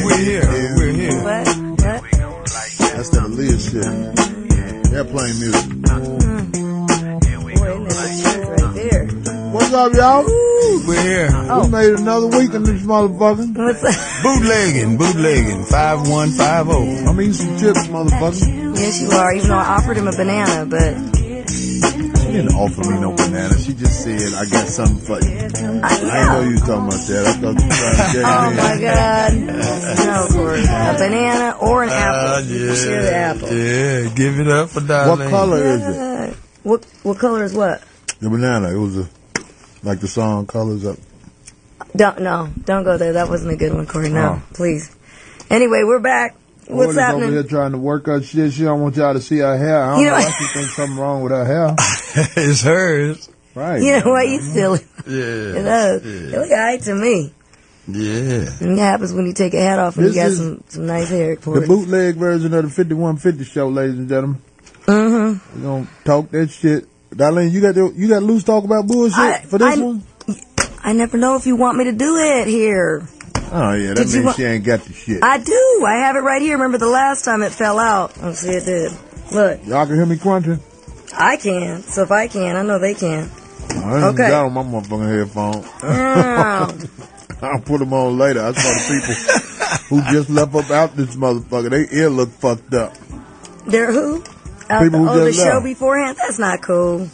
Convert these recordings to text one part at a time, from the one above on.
we're here. We're here. What? That's that Aaliyah shit. They're playing music. Boy, that's right there. What's up, y'all? We're here. Oh. We made another week in this motherfucker. What's that? Bootlegging. 5150. I'm eating some chips, motherfucker. Yes, you are, even though I offered him a banana, but... She didn't offer me no banana. She just said, I got something for you. I didn't know you was talking about that. I thought you were trying to get Oh, in. my God. No, Corey. A banana or an apple. Yeah. Share the apple. Yeah, give it up for Darlene. What color is it? What color is what? The banana. It was like the song Colors Up. Don't go there. That wasn't a good one, Corey. No, please. Anyway, we're back. What's happening? Over here trying to work her shit. She don't want y'all to see her hair. I don't know why she thinks something wrong with her hair. It's hers. Right. You know what? You silly. Yeah. It does. It look alright to me. Yeah. And it happens when you take a hat off and you got some nice hair, Corey. The bootleg version of the 5150 show, ladies and gentlemen. Mm-hmm. We're gonna talk that shit. Darlene, you got loose talk about bullshit for this one? I never know if you want me to do it here. Oh, yeah, that means she ain't got the shit. I do. I have it right here. Remember the last time it fell out? Oh, see, it did. Look. Y'all can hear me crunching? I can. So if I can, I know they can. I ain't got on my motherfucking headphones. I'll put them on later. I saw the people who just left up out this motherfucker. They ear look fucked up. They're who? People who the just show left. beforehand? That's not cool.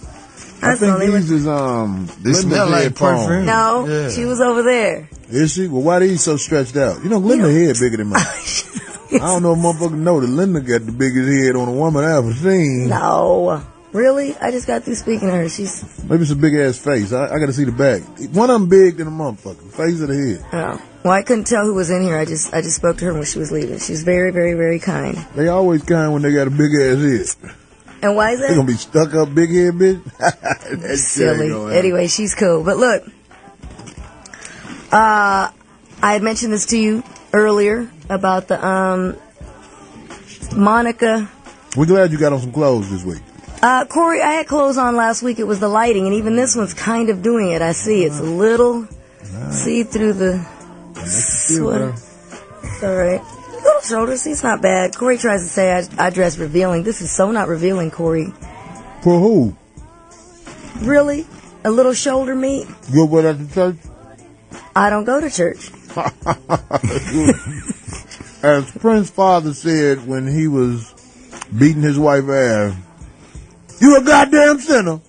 I think these is, they smell like perfume. No, she was over there. Is she? Well, why are these so stretched out? You know, Linda's head bigger than mine. I don't know if motherfuckers know that Linda got the biggest head on a woman I ever seen. No. Really? I just got through speaking to her. Maybe it's a big ass face. I gotta see the back. One of them big than a motherfucker. The face of the head. Oh. Well, I couldn't tell who was in here. I just spoke to her when she was leaving. She was very, very, very kind. They always kind when they got a big ass head. And why is that? They gonna be stuck up big head, bitch. That's silly. Anyway, she's cool. But look, I had mentioned this to you earlier about the Monica. We're glad you got on some clothes this week. Corey, I had clothes on last week. It was the lighting, and even this one's kind of doing it. I see it's a little see through the sweater. It's all right. Little shoulders. See, it's not bad. Corey tries to say I dress revealing. This is so not revealing, Corey. For who? Really? A little shoulder meat? You go at the church? I don't go to church. As Prince's father said when he was beating his wife ass, you a goddamn sinner.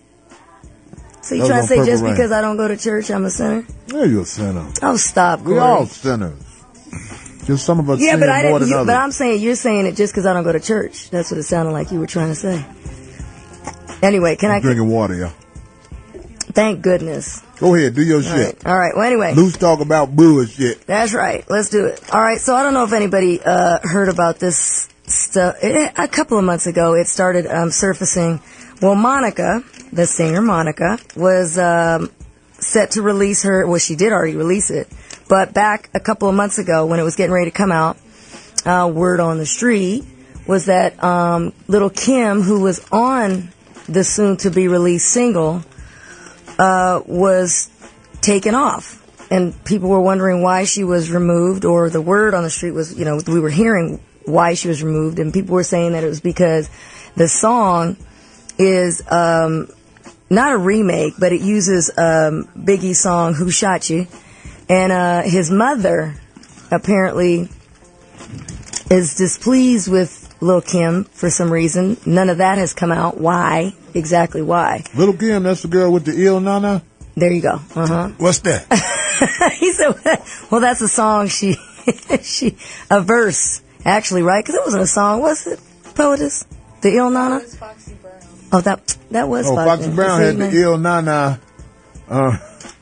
So you trying to say just because I don't go to church, I'm a sinner? Yeah, you're a sinner. Oh, stop, Corey. We all sinners. Just some of us sin but more than others. But I'm saying you're saying it just because I don't go to church. That's what it sounded like you were trying to say. Anyway, I'm drinking water, y'all. Thank goodness. Go ahead, do your shit. All right. Well, anyway. Loose talk about bullshit. That's right. Let's do it. All right. So I don't know if anybody heard about this stuff. A couple of months ago, it started surfacing. Well, Monica, the singer Monica, was set to release her. Well, she did already release it. But back a couple of months ago, when it was getting ready to come out, word on the street was that Lil Kim, who was on the soon-to-be-released single, was taken off. And people were wondering why she was removed, or the word on the street was, we were hearing why she was removed, and people were saying that it was because the song is not a remake, but it uses Biggie's song, Who Shot You? And his mother apparently is displeased with Lil Kim for some reason. None of that has come out. Why? Exactly why. Lil Kim, that's the girl with the ill nana? There you go. Uh-huh. What's that? He said, well, that's a song a verse, actually, right? Because it wasn't a song, was it, Poetess? The ill nana? That was Foxy Brown. Oh, that was Foxy Brown had the ill nana.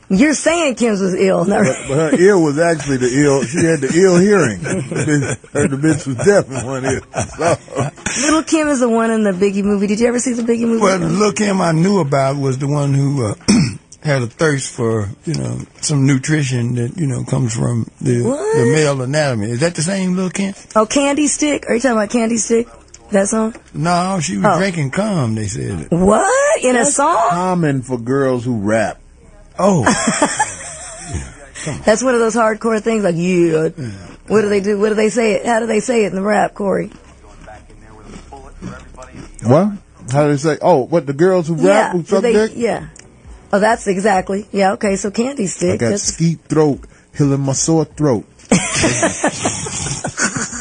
You're saying Kim's was ill. But her ear was actually the ill. She had the ill hearing. The bitch was deaf in one ear. So. Lil Kim is the one in the Biggie movie. Did you ever see the Biggie movie? Well, the Lil Kim I knew about was the one who had a thirst for, some nutrition that, comes from the male anatomy. Is that the same Lil Kim? Oh, Candy Stick? Are you talking about Candy Stick? That song? No, she was drinking cum, they said. What? In a song? Common for girls who rap. Oh. That's one of those hardcore things. Like, yeah. What do they do? What do they say? How do they say it in the rap, Corey? What? How do they say? Oh, what, the girls who rap who suck dick? Yeah. Oh, that's exactly. Yeah, okay, so candy stick. I got skeet throat, healing my sore throat.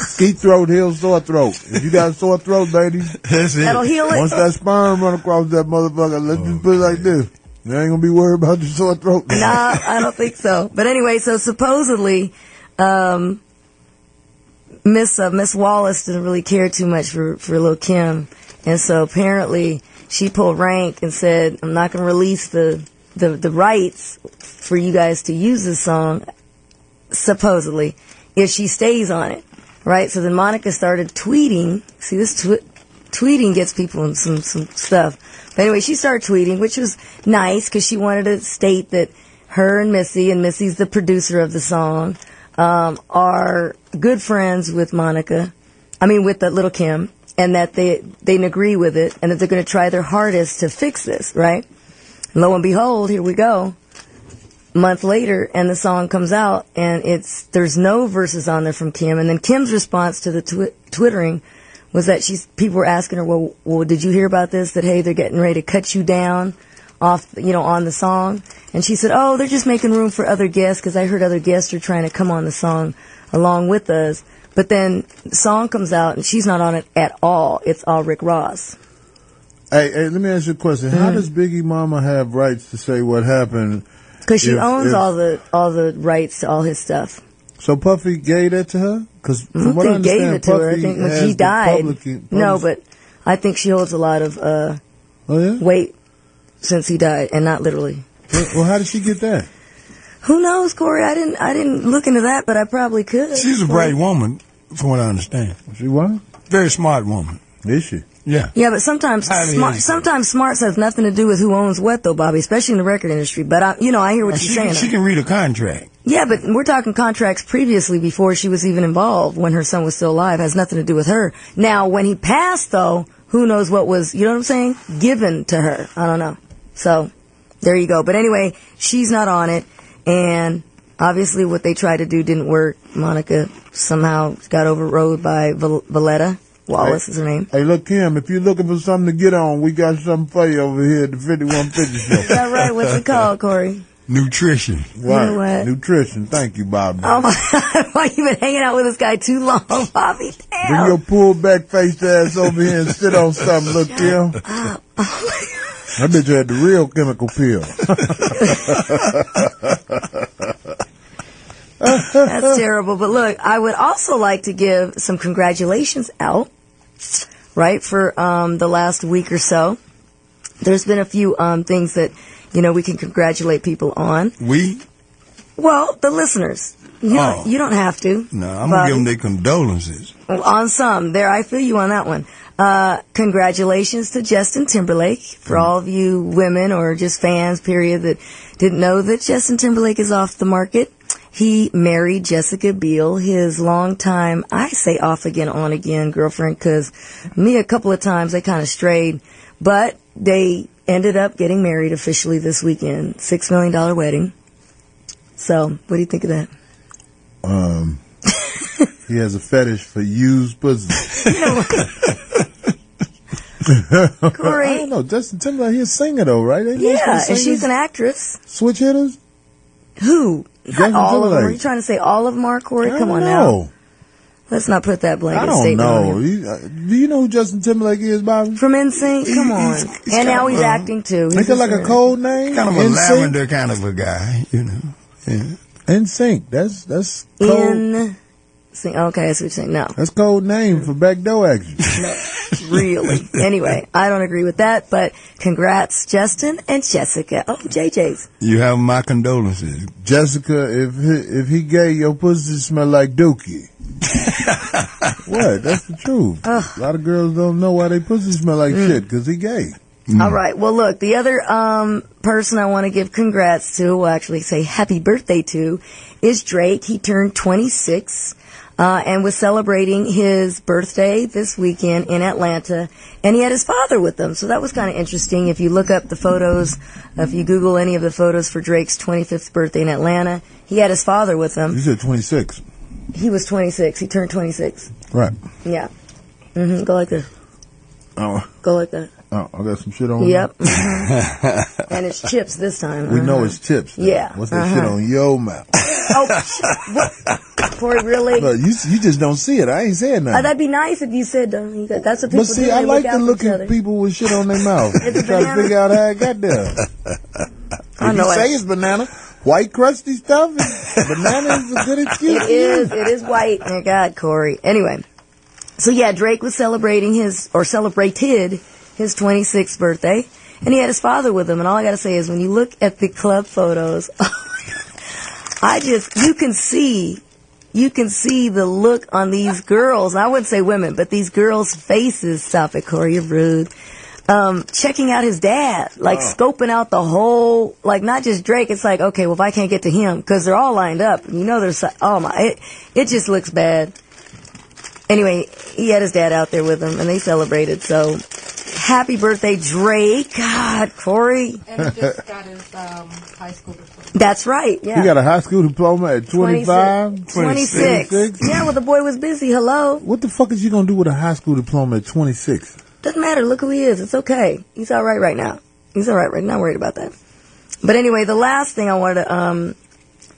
Skeet throat, heal sore throat. If you got a sore throat, ladies, that'll heal it. Once that sperm run across that motherfucker, let's just put it like this. You ain't gonna be worried about your sore throat. Nah, I don't think so. But anyway, so supposedly, Miss Wallace didn't really care too much for Lil Kim. And so apparently she pulled rank and said, I'm not going to release the rights for you guys to use this song, supposedly, if she stays on it, right? So then Monica started tweeting. See, this tweeting gets people in some stuff. But anyway, she started tweeting, which was nice because she wanted to state that her and Missy's the producer of the song, are good friends with with the Lil Kim. And that they agree with it, and that they're going to try their hardest to fix this, right? Lo and behold, here we go. A month later, and the song comes out, and there's no verses on there from Kim. And then Kim's response to the twittering was that people were asking her, well, did you hear about this? That, hey, they're getting ready to cut you down off, on the song. And she said, oh, they're just making room for other guests, because I heard other guests are trying to come on the song along with us. But then the song comes out, and she's not on it at all. It's all Rick Ross. Hey, let me ask you a question. How does Biggie Mama have rights to say what happened? Because she owns all the rights to all his stuff. So Puffy gave that to her? Because from what I understand, gave it to her. I think when she died. No, but I think she holds a lot of weight since he died, and not literally. Well, how did she get that? Who knows, Corey? I didn't look into that, but I probably could. She's a bright woman, from what I understand. She what? Very smart woman. Is she? Yeah. Yeah, but sometimes smarts has nothing to do with who owns what, though, Bobby, especially in the record industry. But I hear what you're saying. She can read a contract. Yeah, but we're talking contracts previously before she was even involved, when her son was still alive. It has nothing to do with her. Now, when he passed, though, who knows what was, you know what I'm saying, given to her. I don't know. So, there you go. But anyway, she's not on it. And obviously what they tried to do didn't work. Monica somehow got overrode by Valletta. Wallace is her name. Hey, look, Kim, if you're looking for something to get on, we got something for you over here at the 5150 show. Is that right? What's it called, Corey? Nutrition. Right. You know what? Nutrition. Thank you, Bobby. Oh, my God. Why you been hanging out with this guy too long, Bobby? Damn. Bring your pulled back faced ass over here and sit on something, look, Kim. Oh, my God. I bet you had the real chemical pill. That's terrible. But look, I would also like to give some congratulations out, right, for the last week or so. There's been a few things that, we can congratulate people on. We? Well, the listeners. You don't have to. No, I'm going to give them their condolences. On some. There, I feel you on that one. Congratulations to Justin Timberlake. For all of you women or just fans, period, that didn't know that Justin Timberlake is off the market. He married Jessica Biel, his longtime, I say off again, on again girlfriend, because me a couple of times they kind of strayed. But they ended up getting married officially this weekend. $6 million wedding. So, what do you think of that? He has a fetish for used pussy. Corey. I don't know. Justin Timberlake, he's a singer though, right? Yeah, and she's an actress. Switch hitters? Who? Justin All of them. Timberlake. Are you trying to say all of them are, Corey? Come on know. now. Let's not put that blanket I don't statement know. on him. Do you know who Justin Timberlake is, Bobby? From NSYNC? Come on. And now he's acting too. Ain't that like a code name? Kind of a lavender kind of a guy, Yeah. NSYNC. That's code. Okay, that's what you're saying. No. That's code name for backdoor action. No, really. Anyway, I don't agree with that, but congrats, Justin and Jessica. Oh, JJ's. You have my condolences. Jessica, if he gay, your pussy smell like dookie. What? That's the truth. A lot of girls don't know why they pussy smell like shit, because he gay. All right. Well, look, the other person I want to give congrats to, well, actually say happy birthday to, is Drake. He turned 26 and was celebrating his birthday this weekend in Atlanta, and he had his father with him. So that was kind of interesting. If you look up the photos, if you Google any of the photos for Drake's 25th birthday in Atlanta, He had his father with him. You said 26. He was 26. He turned 26. Right. Yeah. Go like this. Oh. Go like that. Oh, I got some shit on. Yep. And it's chips this time. We know it's chips. Though. Yeah. What's that shit on your mouth? Oh, what? Corey, really? Look, you just don't see it. I ain't saying nothing. That'd be nice if you said, that's what people But see, do. I They like look to out look for each at other. people with shit on their mouth. It's a Try to banana? figure out how it got there. I know you it. say it's banana. White crusty stuff. Banana is a good excuse. It is white. My God, Corey. Anyway. So yeah, Drake was celebrated his 26th birthday, and he had his father with him. And all I gotta say is, when you look at the club photos, you can see the look on these girls. I wouldn't say women, but these girls' faces. Stop it, Corey, you're rude. Checking out his dad, scoping out the whole, not just Drake. It's like, okay, well, if I can't get to him, because they're all lined up, there's, it just looks bad. Anyway, he had his dad out there with him, and they celebrated. So, happy birthday, Drake. God, Corey. And he just got his high school diploma. That's right, yeah. He got a high school diploma at 25? 26. Yeah, well, the boy was busy. Hello. What the fuck is you going to do with a high school diploma at 26? Doesn't matter. Look who he is. It's okay. He's all right now. He's all right. Not worried about that. But anyway, the last thing I wanted to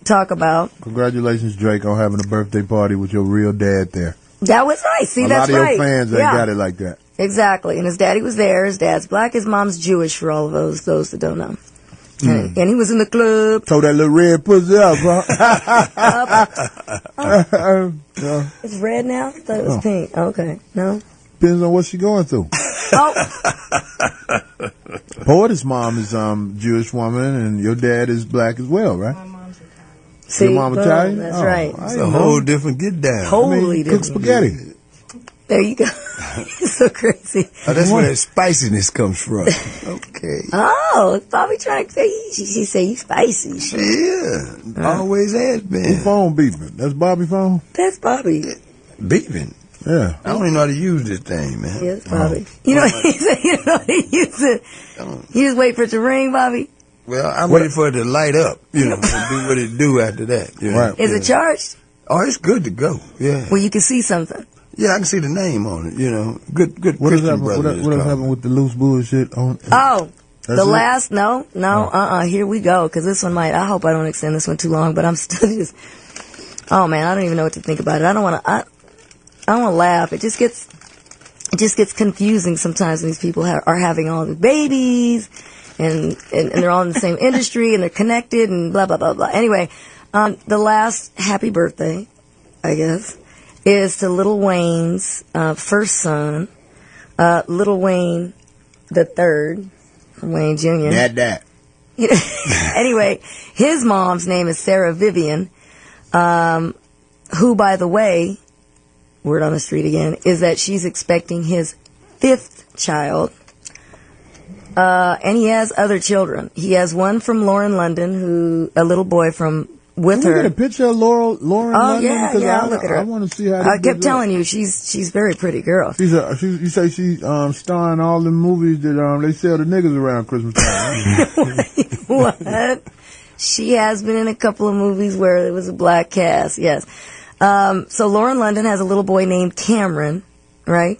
talk about. Congratulations, Drake, on having a birthday party with your real dad there. That was right. See, that's right. A lot of your fans ain't got it like that. Exactly. And his daddy was there. His dad's black. His mom's Jewish, for all of those that don't know. And he was in the club. Told that little red pussy up, huh? It's red now? I thought it was pink. Okay. No? Depends on what she's going through. Oh. Porter's mom is Jewish woman, and your dad is black as well, right? My mom's Italian. See, your mom Italian? That's right. It's a whole different get down. Totally Cook different. spaghetti. There you go. It's so crazy. Oh, that's where that spiciness comes from. Okay. Oh, Bobby trying to say, she say you spicy. Yeah. Always has Who been. phone beeping? That's Bobby phone? That's Bobby. Beeping. Yeah. I don't even know how to use this thing, man. Yes, Bobby. You know what he said? You know how to use it. You just wait for it to ring, Bobby. Well, I'm waiting for it to light up, to do what it do after that. Right. Is it charged? Oh, it's good to go. Yeah. Well, you can see something. Yeah, I can see the name on it, Good What has Christian brother. happened? What has happened with the loose bullshit on? Oh, That's the it? last, here we go, because this one I hope I don't extend this one too long, but I'm still just, oh man, I don't even know what to think about it. I don't want to laugh. It just gets confusing sometimes when these people are having all the babies, and they're all in the same industry, and they're connected, and blah, blah, blah, blah. Anyway, the last happy birthday, I guess, is to Lil Wayne's first son, Lil Wayne the third, Wayne Jr. That. Anyway, his mom's name is Sarah Vivian, who, by the way, word on the street again, is that she's expecting his 5th child. And he has other children. He has one from Lauren London, a little boy with Can we her. get a picture of Lauren London? Yeah, I'll look at her. I want to see how. I kept telling you, she's a very pretty girl. You say she's starring all the movies that they sell the niggas around Christmas time. Right? What? She has been in a couple of movies where there was a black cast. Yes. So Lauren London has a little boy named Cameron, right?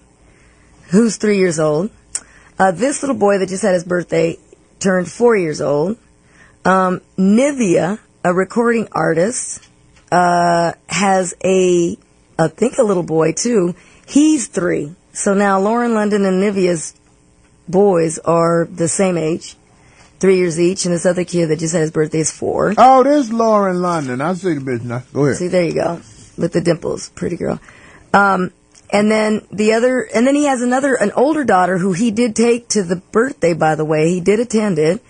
Who's 3 years old. This little boy that just had his birthday turned 4 years old. Nivea, a recording artist, has I think a little boy too. He's 3. So now Lauren London and Nivea's boys are the same age, 3 years each, and this other kid that just had his birthday is 4. Oh, there's Lauren London. I see the bitch now. Go ahead. See, there you go. With the dimples. Pretty girl. And then he has an older daughter who he did take to the birthday, by the way. He did attend it,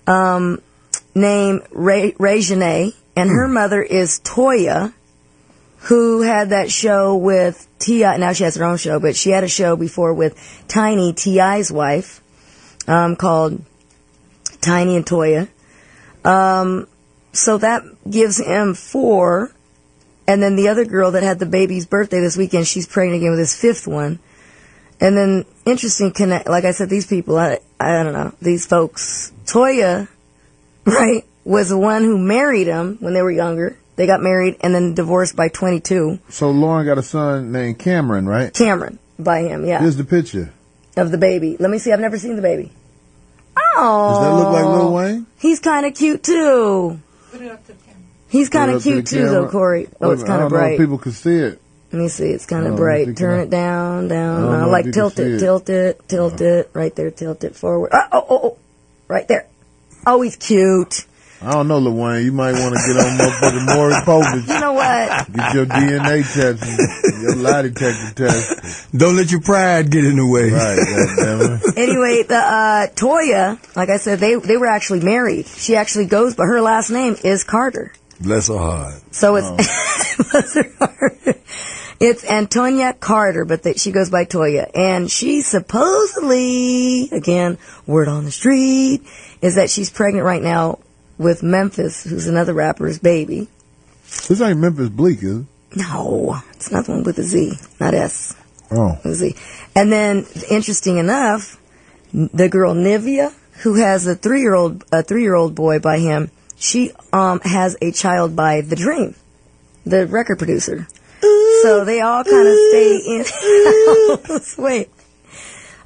named Ray Janae, and her mother is Toya, who had that show with T.I. Now she has her own show, but she had a show before with Tiny, T.I.'s wife, called Tiny and Toya. So that gives him 4. And then the other girl that had the baby's birthday this weekend, she's pregnant again with his 5th one. And then, interesting like I said, these people, I don't know, these folks, Toya, right, was the one who married him when they were younger. They got married and then divorced by 22. So Lauren got a son named Cameron, right? Cameron, by him, yeah. Here's the picture. Of the baby. Let me see. I've never seen the baby. Oh. Does that look like Lil Wayne? He's kind of cute, too. Put it up to the camera. He's kind of cute, too, though, Corey. Oh, it's kind of bright. I don't know if people can see it. Let me see. It's kind of bright. Turn it down. Like tilt it. Right there. Tilt it forward. Oh. Right there. Oh, he's cute. I don't know, Lil Wayne. You might want to get on motherfucking Maury Povich. You know what? Get your DNA test and your lie detector test. Don't let your pride get in the way. Right, goddammit. Anyway, the Toya, like I said, they were actually married. She actually goes, but her last name is Carter. Bless her heart. So it's bless her heart. It's Antonia Carter, but she goes by Toya. And she supposedly, again, word on the street, is that she's pregnant right now with Memphis, who's another rapper's baby. This ain't Memphis Bleak, is it? No, it's not the one with a Z, not S. Oh. A Z. And then, interesting enough, the girl Nivea, who has a three-year-old boy by him, she has a child by The Dream, the record producer. So they all kind of stay in house. Wait.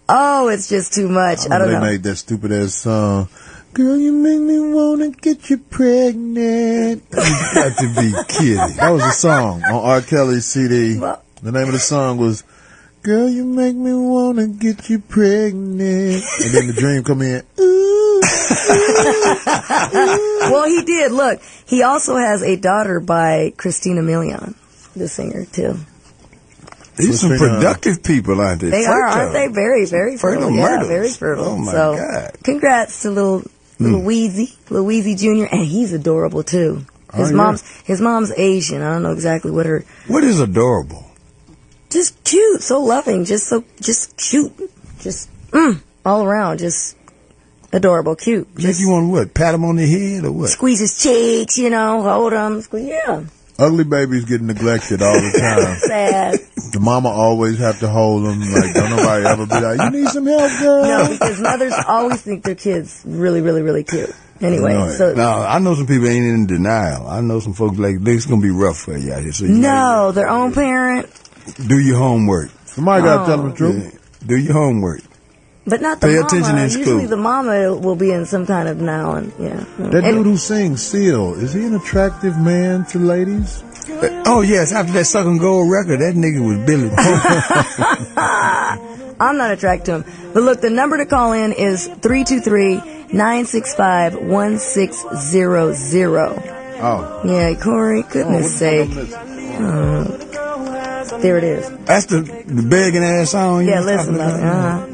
Oh, it's just too much. I don't know. They made that stupid ass song. Girl, you make me wanna get you pregnant. You got to be kidding. That was a song on R. Kelly's CD. Well, The name of the song was Girl, you make me wanna get you pregnant. And then The Dream come in. Ooh. Well, he did. Look, he also has a daughter by Christina Milian, the singer, too. These some productive people, aren't they? They are, aren't they? Very, very fertile. Yeah, very fertile. Oh, my so, God. Congrats to Lil Weezy Jr., and he's adorable, too. His mom's Asian. I don't know exactly what her... What is adorable? Just cute, so loving, just cute. Just, all around, just adorable, cute. Make you want to what? Pat him on the head or what? Squeeze his cheeks, hold him, yeah. Ugly babies get neglected all the time. Sad. The mama always have to hold them. Like, don't nobody ever be like, you need some help, girl. No, because mothers always think their kids really, really, really cute. Anyway, now I know some people ain't in denial. I know some folks like this gonna be rough for you out here. So their own parent. Do your homework. Somebody gotta tell them the truth. Yeah. Do your homework. But not the Pay mama. attention in school. Usually the mama will be in some kind of denial. That dude who sings Seal, is he an attractive man to ladies? Oh yes, after that Suckin' Gold record, that nigga was Billy. I'm not attracted to him. But look, the number to call in is 323-965-1600. Oh. Yeah, Corey, goodness sake. There it is. That's the begging ass song. Yeah, listen, Yeah.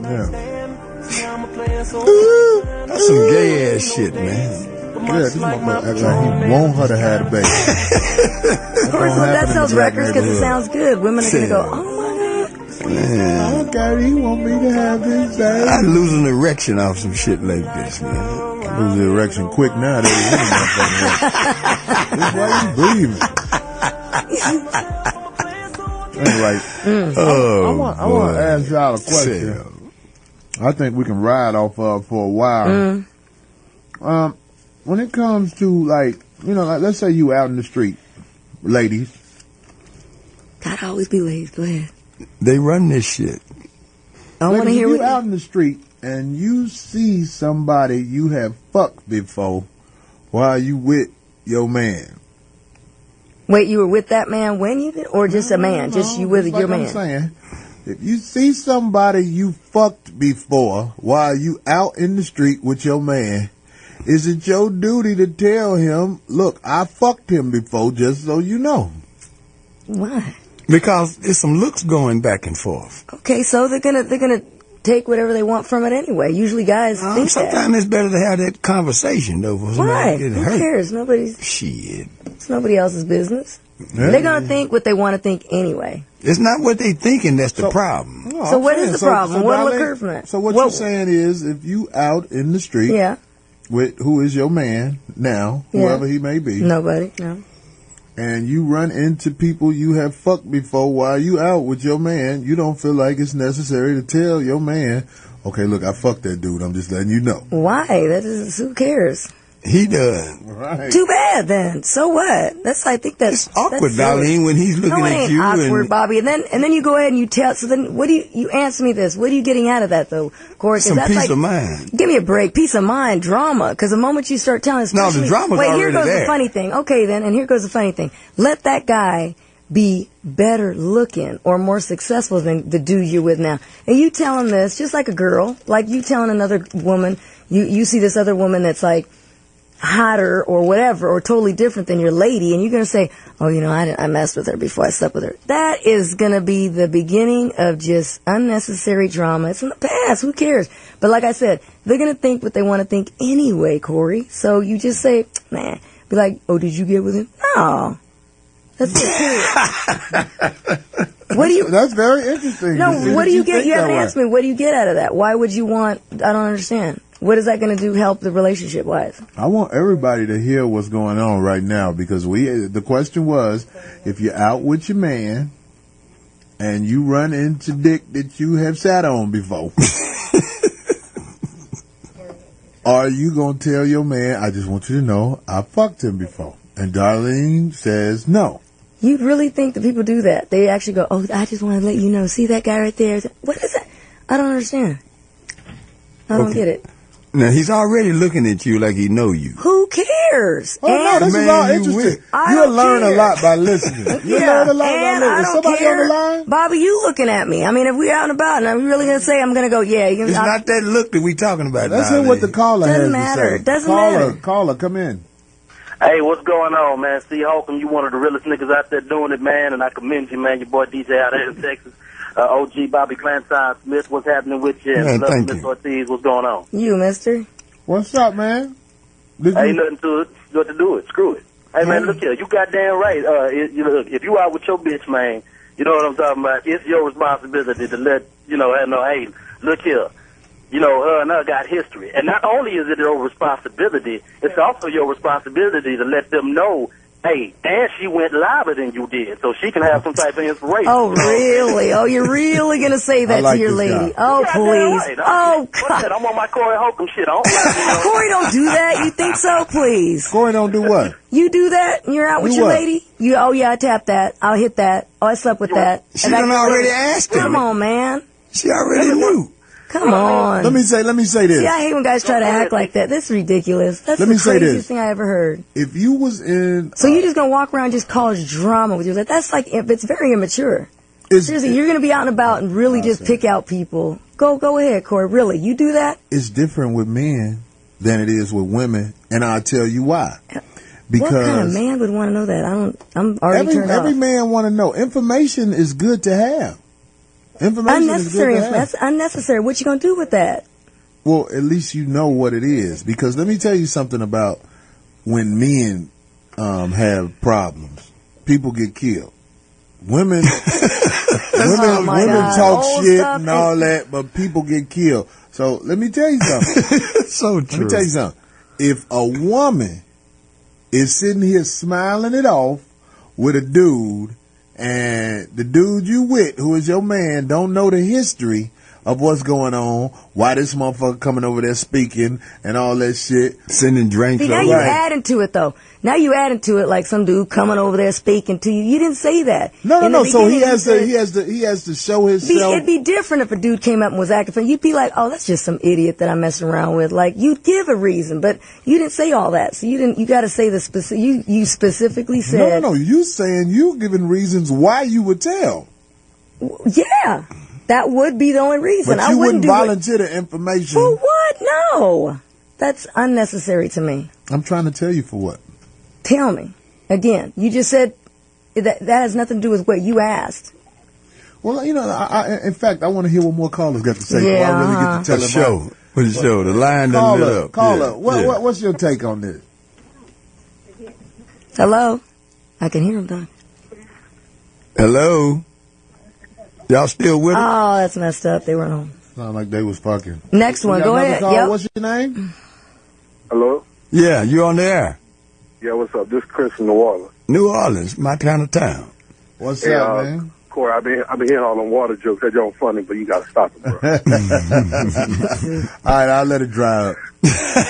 That's some gay ass shit, man. Yeah, this motherfucker act like he want her to have a baby. Of course, that sells records because it sounds good. Women are going to go, oh my God. Man. Oh God, he want me to have this baby. I lose an erection off some shit like this, man. I lose the erection quick now. That's why you breathing. Anyway, I want to ask y'all a question. I think we can ride off of for a while. When it comes to like let's say you out in the street, ladies. Gotta always be ladies. Go ahead. They run this shit. I want to hear what you out in the street and you see somebody you have fucked before while you with your man. Wait, you were with that man when you did, or just a man? Just you with your man? I'm saying, if you see somebody you fucked before while you out in the street with your man, is it your duty to tell him, look, I fucked him before, just so you know? Why? Because there's some looks going back and forth. Okay, so they're gonna take whatever they want from it anyway. Usually guys think sometimes it's better to have that conversation though. Why? Who cares? Shit. It's nobody else's business. Yeah. They're gonna think what they want to think anyway. It's not what they thinking that's the problem. No, so what is the problem? What'll occur from that? So what you're saying is, if you out in the street, with who is your man now, whoever he may be, nobody, no. And you run into people you have fucked before while you out with your man, you don't feel like it's necessary to tell your man, okay, look, I fucked that dude. I'm just letting you know. Why? Who cares? He does. Right. Too bad then. So what? I think that's It's awkward, that's Darlene, when he's looking no, it at ain't you. awkward, and Bobby. And then you go ahead and you tell. So then, what do you answer me this? What are you getting out of that though, Corey? 'Cause some that's peace like, of mind. give me a break. Peace of mind, drama. Because the moment you start telling, No, the especially- drama's wait, here already goes there. the funny thing. Okay, then, and here goes the funny thing. Let that guy be better looking or more successful than the dude you're with now. And you tell him this, just like a girl, like you telling another woman, you see this other woman that's like hotter or whatever or totally different than your lady, and you're going to say, oh, I messed with her before I slept with her. That is going to be the beginning of just unnecessary drama. It's in the past. Who cares? But like I said, they're going to think what they want to think anyway, Corey. So you just say, man, be like, oh, did you get with him? No. That's it. What do you? That's very interesting. No, what do you get? You haven't that way. answered me. What do you get out of that? Why would you want? I don't understand. What is that going to do? Help the relationship wise? I want everybody to hear what's going on right now because the question was, if you're out with your man and you run into dick that you have sat on before, are you going to tell your man, I just want you to know I fucked him before? And Darlene says no. You really think that people do that? They actually go, oh, I just want to let you know. See that guy right there? What is that? I don't understand. I don't get it. Now, he's already looking at you like he know you. Who cares? Oh, no, this is man, all you interesting. I You'll don't learn care. a lot by listening. You'll learn a lot by and listening. I Is don't somebody care. on the line? Bobby, you looking at me. I mean, if we're out and about, and I'm really going to say, I'm going to go, yeah. It's not that look that we talking about. Let's hear what the caller Doesn't has matter. to say. Doesn't matter. Caller, come in. Hey, what's going on, man? See, Holcomb, you one of the realest niggas out there doing it, man, and I commend you, man. Your boy DJ out there in Texas. OG Bobby Clancy Smith, what's happening with you? Man, And thank Miss you. Ortiz, what's going on? You, mister. What's up, man? Ain't nothing to it. What to do it. Screw it. Hey, man, look here. You goddamn right. Look, if you out with your bitch, man, you know what I'm talking about. It's your responsibility to let, hey, look here. Her and her got history. And not only is it your responsibility, it's also your responsibility to let them know, hey, and she went liver than you did, so she can have some type of inspiration. Oh, really? Oh, you're really going to say that like to your this lady? guy. Oh, Right. please. Oh, God. I'm on my Corey Holcomb shit. I don't like Corey, don't do that. You think so? Please. Corey don't do what? You do that and you're out with Do your what? lady? Oh, yeah, I tapped that. I'll hit that. Oh, I slept with that. She And I- done already asked him. Come on, man. She already knew. Come on. Let me say this. See, I hate when guys try to act like that. That's ridiculous. That's Let the me say craziest this. thing I ever heard. If you was in, So you're just going to walk around and just cause drama with your lady? That's like, it's very immature. it's, Seriously, you're going to be out and about and really just pick out people. Go ahead, Corey. Really? You do that? it's different with men than it is with women, and I'll tell you why. Because What kind of man would want to know that? I'm already turned every off. man want to know. Information is good to have. Information Unnecessary. is good to have. That's unnecessary. What you going to do with that? Well, at least you know what it is. Because let me tell you something about when men have problems. People get killed. Women Oh, my women God. talk Old shit stuff and all that, but people get killed. So let me tell you something. So Let true. me tell you something. If a woman is sitting here smiling it off with a dude, and the dude you with, who is your man, don't know the history of what's going on, why this motherfucker coming over there speaking and all that shit. Sending drinks See, now over. you Right. adding to it, though. Now you adding to it like some dude coming over there speaking to you. You didn't say that. No. In the So he beginning, you has said- to show himself. It'd be different if a dude came up and was acting funny. You'd be like, "Oh, that's just some idiot that I'm messing around with." Like you'd give a reason, but you didn't say all that. So you didn't. You got to say the specific. You specifically said, No. You saying you giving reasons why you would tell, "Yeah, that would be the only reason." but I you wouldn't wouldn't do volunteer the information. For what? No, that's unnecessary to me. I'm trying to tell you for what. Tell me again. You just said that has nothing to do with what you asked. Well, in fact, I want to hear what more callers got to say before Yeah, I really get to The tell them. show. What the show? The line done lit up. Caller, Yeah, yeah. what's your take on this? Hello, I can hear him talking. Hello? Y'all still with us? Oh, that's messed up. They weren't home. Sound like they was fucking. Next one. You got Go another ahead. call? Yep. What's your name? Hello? Yeah, you on the air. Yeah, what's up? This is Chris from New Orleans. New Orleans, my kind of town. What's Hey, up, man? Corey, I've been hearing all them water jokes. That joke funny, but you gotta stop it, bro. All right, I'll let it dry up.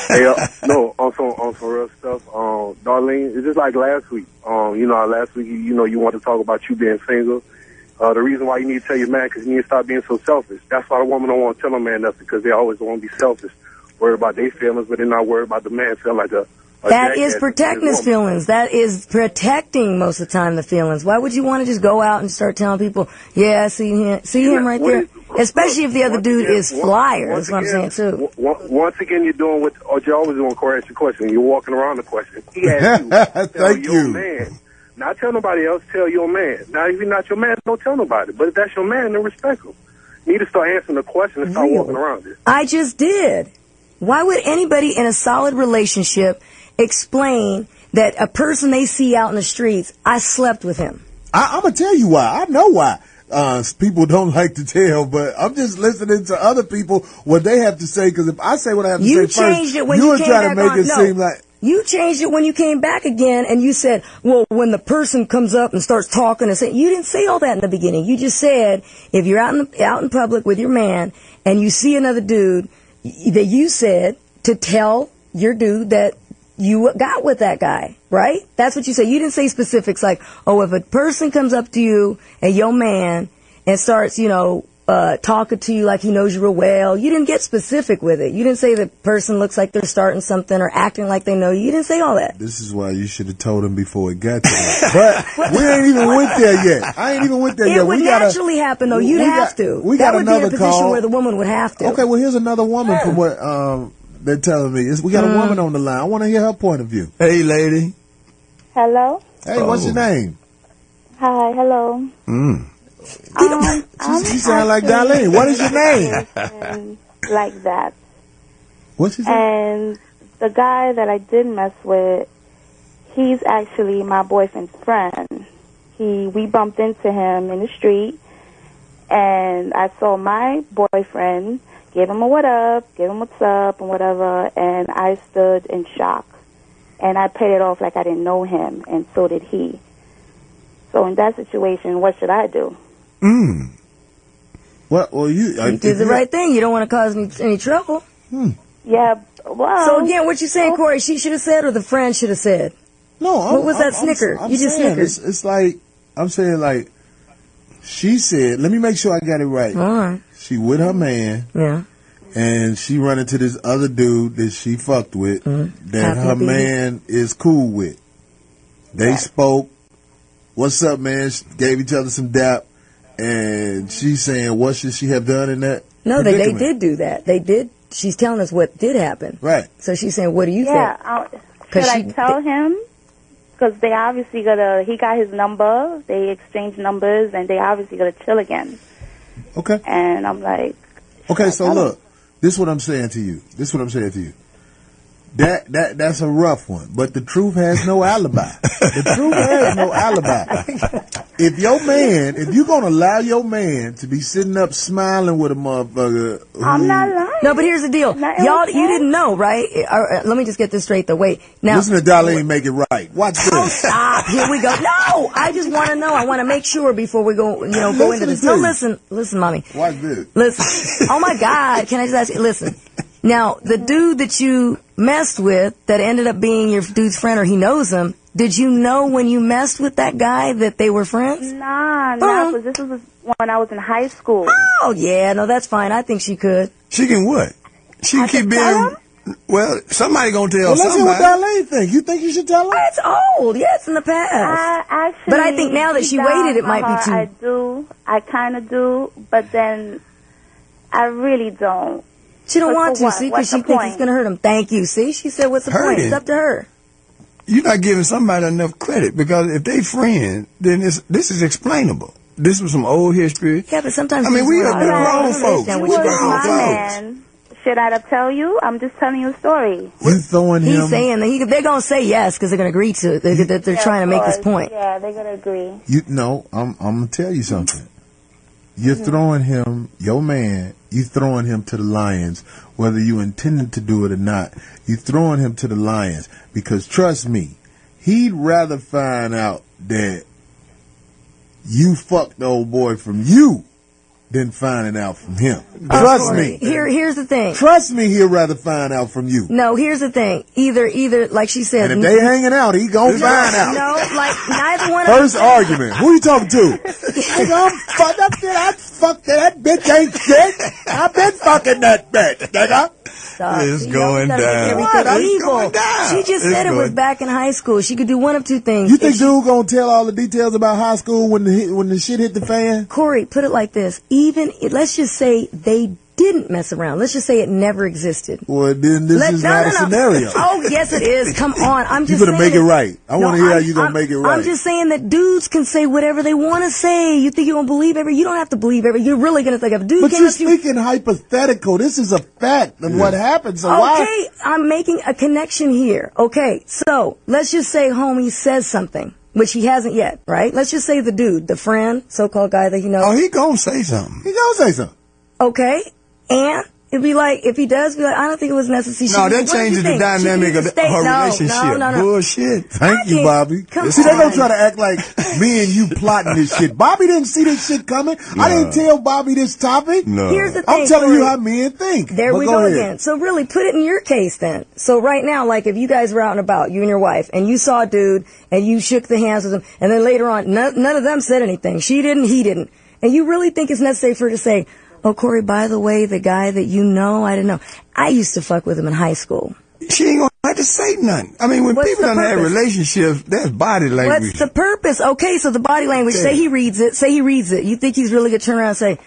Hey, no, on some real stuff. Darlene, it's just like last week. You know, last week, you know, you want to talk about you being single. The reason why you need to tell your man, because you need to stop being so selfish. That's why the woman don't want to tell a man nothing, because they always want to be selfish, worried about their feelings, but they're not worried about the man feeling like a that is protecting his feelings. That is protecting most of the time the feelings. Why would you want to just go out and start telling people, yeah, see him right there? Especially if the other dude is flyer. That's what I'm saying, too. Once again, you're doing what you're always doing, Corey, ask your question. You're walking around the question. He asked you, tell your man. Not tell nobody else, tell your man. Now, if you're not your man, don't tell nobody. But if that's your man, then respect him. You need to start answering the question and start walking around it. I just did. Why would anybody in a solid relationship explain that a person they see out in the streets, I slept with him? I'm going to tell you why. I know why. People don't like to tell, but I'm just listening to other people, what they have to say, because if I say what I have to say first, you were trying to make it seem like... You changed it when you came back again, and you said, well, when the person comes up and starts talking and saying, you didn't say all that in the beginning. You just said, if you're out in public with your man and you see another dude, that you said to tell your dude that you got with that guy, right? That's what you said. You didn't say specifics like, oh, if a person comes up to you and your man and starts, you know, talking to you like he knows you real well. You didn't get specific with it. You didn't say the person looks like they're starting something or acting like they know you. You didn't say all that. This is why you should have told him before it got to that. But we ain't even went there yet. I ain't even went there yet. It would naturally happen, though. You'd have to. That would be a position where the woman would have to. Okay, well, here's another woman from what they're telling me. We got a woman on the line. I want to hear her point of view. Hey, lady. Hello? Hey, what's your name? Hi, hello. She sound like Darlene. What is your name? Like that. What's his name? And the guy that I did mess with, he's actually my boyfriend's friend. We bumped into him in the street, and I saw my boyfriend give him a what up, give him what's up, and whatever, and I stood in shock. And I played it off like I didn't know him, and so did he. So in that situation, what should I do? Well, you did the right thing. You don't want to cause any trouble. Yeah, well... So again, what you saying, Corey, she should have said or the friend should have said? No, what was that snicker? I'm you just saying, snickered. It's like, I'm saying like, she said, let me make sure I got it right. All right. She with her man. Yeah. And she run into this other dude that she fucked with that her man is cool with. They spoke. What's up, man? Gave each other some dap. And she's saying, what should she have done in that? No, they did do that. They did. She's telling us what did happen. Right. So she's saying, what do you think? Should I tell him? Because they obviously he got his number. They exchanged numbers, and they obviously got to chill again. Okay. And I'm like... Okay, so look. This is what I'm saying to you. That's a rough one, but the truth has no alibi. The truth has no alibi. If you're gonna allow your man to be sitting up smiling with a motherfucker, I'm not lying. No, but here's the deal, y'all. You didn't know, right? Let me just get this straight. Now, listen to Darlene make it right. Watch this. Oh, stop! Here we go. No, I just want to know. I want to make sure before we go, go into this. No, listen, mommy. Watch this. Listen. Oh my God! Can I just ask you? Listen. Now, the dude that you messed with that ended up being your dude's friend, or he knows him, did you know when you messed with that guy that they were friends? Nah, because this was when I was in high school. Oh, yeah, no, that's fine. I think she could. She can what? She can keep being... Well, somebody gonna tell somebody. Let's hear what Darlene think. You think you should tell her? It's old. Yeah, it's in the past. Actually, but I think now that she waited, it might be too... I do. I kind of do. But then I really don't. She don't want to, see, because she thinks it's going to hurt him. Thank you. See, she said, what's the point? It's up to her. You're not giving somebody enough credit, because if they friends, then this is explainable. This was some old history. Yeah, but sometimes... I mean, we are grown folks. Should I tell you? I'm just telling you a story. You throwing him... He's saying that they're going to say yes, because they're going to agree to it. They're trying to make this point. Yeah, they're going to agree. I'm going to tell you something. You're throwing him, your man, you throwing him to the lions, whether you intended to do it or not. You throwing him to the lions, because trust me, he'd rather find out that you fucked the old boy from you than finding out from him. Trust me. Here's the thing. Trust me, he'll rather find out from you. No, here's the thing. Either like she said. And if they hanging out, he gonna find out. No, like neither one First of them. argument. Who you talking to? Nigga, I'm fucked up there. I fucked that bitch ain't shit. I've been fucking that bitch, nigga. It's going down. Everything evil. She just said it was back in high school. She could do one of two things. You think dude gonna tell all the details about high school when the shit hit the fan? Corey, put it like this. Let's just say they didn't mess around. Let's just say it never existed. Well, then this is not a scenario. Oh, yes, it is. Come on. I'm just saying. You're going to make it right. I want to hear how you're going to make it right. I'm just saying that dudes can say whatever they want to say. You think you're going to believe everything? You don't have to believe everything. You're really going to think of a dude. But you're speaking hypothetical. This is a fact of what happened. So okay, I'm making a connection here. Okay, so let's just say homie says something, which he hasn't yet, right? Let's just say the dude, the friend, so-called guy that he knows. Oh, he going to say something. He going to say something. Okay. And it'd be like, if he does, be like, I don't think it was necessary. No, that changes the dynamic of her relationship. No. Bullshit. Thank you, Bobby. See, they're going to try to act like me and you plotting this shit. Bobby didn't see this shit coming. No. I didn't tell Bobby this topic. No. Here's the thing, I'm telling you how men think. There we go again. So really, put it in your case then. So right now, like if you guys were out and about, you and your wife, and you saw a dude, and you shook the hands with him, and then later on, none of them said anything. She didn't, he didn't. And you really think it's necessary for her to say, oh, Corey, by the way, the guy that you know, I didn't know. I used to fuck with him in high school. She ain't going to have to say nothing. I mean, when people don't have relationships, there's body language. What's the purpose? Okay, so the body language, say he reads it. You think he's really going to turn around and say,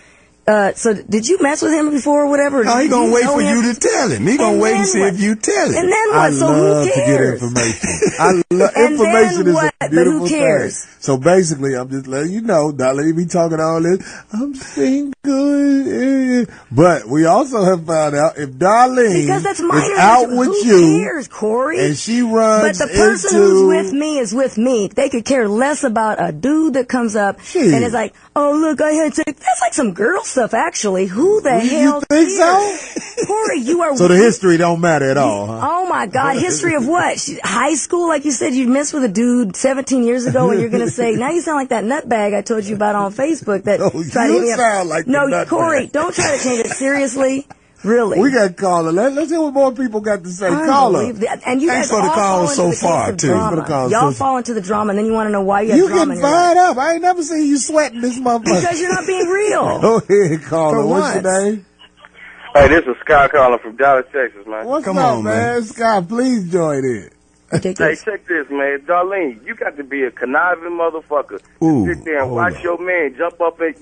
so did you mess with him before or whatever? No, he going to wait for you to tell him. He going to wait and see if you tell him. And then what? So who cares? To get information. I love information is a beautiful but who cares? thing. So basically, I'm just letting you know, not letting me talking all this. I'm single. But we also have found out if Darlene is out with who cares, Corey? And she runs But the person who's with me is with me. They could care less about a dude that comes up and is like, oh, look, I had sex. That's like some girl stuff, actually. Who the hell think so? Corey, you are... So the history don't matter at all, huh? Oh, my God. History of what? High school? Like you said, you messed with a dude 17 years ago, and you're going to say, now you sound like that nutbag I told you about on Facebook. That tried to hit me up. Sound like no, Corey, don't try to change it. Seriously. Really? We got caller. Let's hear what more people got to say. Caller. And you Thanks guys for the call so far, too. Y'all fall into the drama, and then you want to know why you have drama in your life. You getting fired up. I ain't never seen you sweating this motherfucker. Because you're not being real. Go ahead, caller. What's your name? Hey, this is Scott calling from Dallas, Texas, man. What's up, man? Scott, please join in. Hey, check this, man. Darlene, you got to be a conniving motherfucker. Sit there and watch your man jump up and,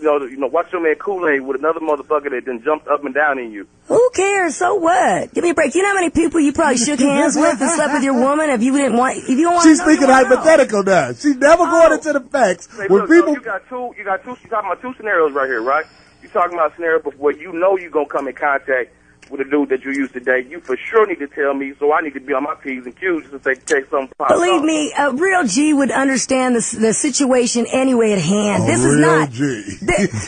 watch your man Kool-Aid with another motherfucker that then jumped up and down in you. Who cares? So what? Give me a break. You know how many people you probably shook hands with and slept with your woman if you don't want She's speaking hypothetical now. She's never going into the facts. Hey, look, you got two, you're talking about two scenarios right here, right? You're talking about a scenario where you know you're going to come in contact with a dude that you used to date. You for sure need to tell me, so I need to be on my P's and Q's just to take something. Believe me, a real G would understand the situation anyway at hand. This is not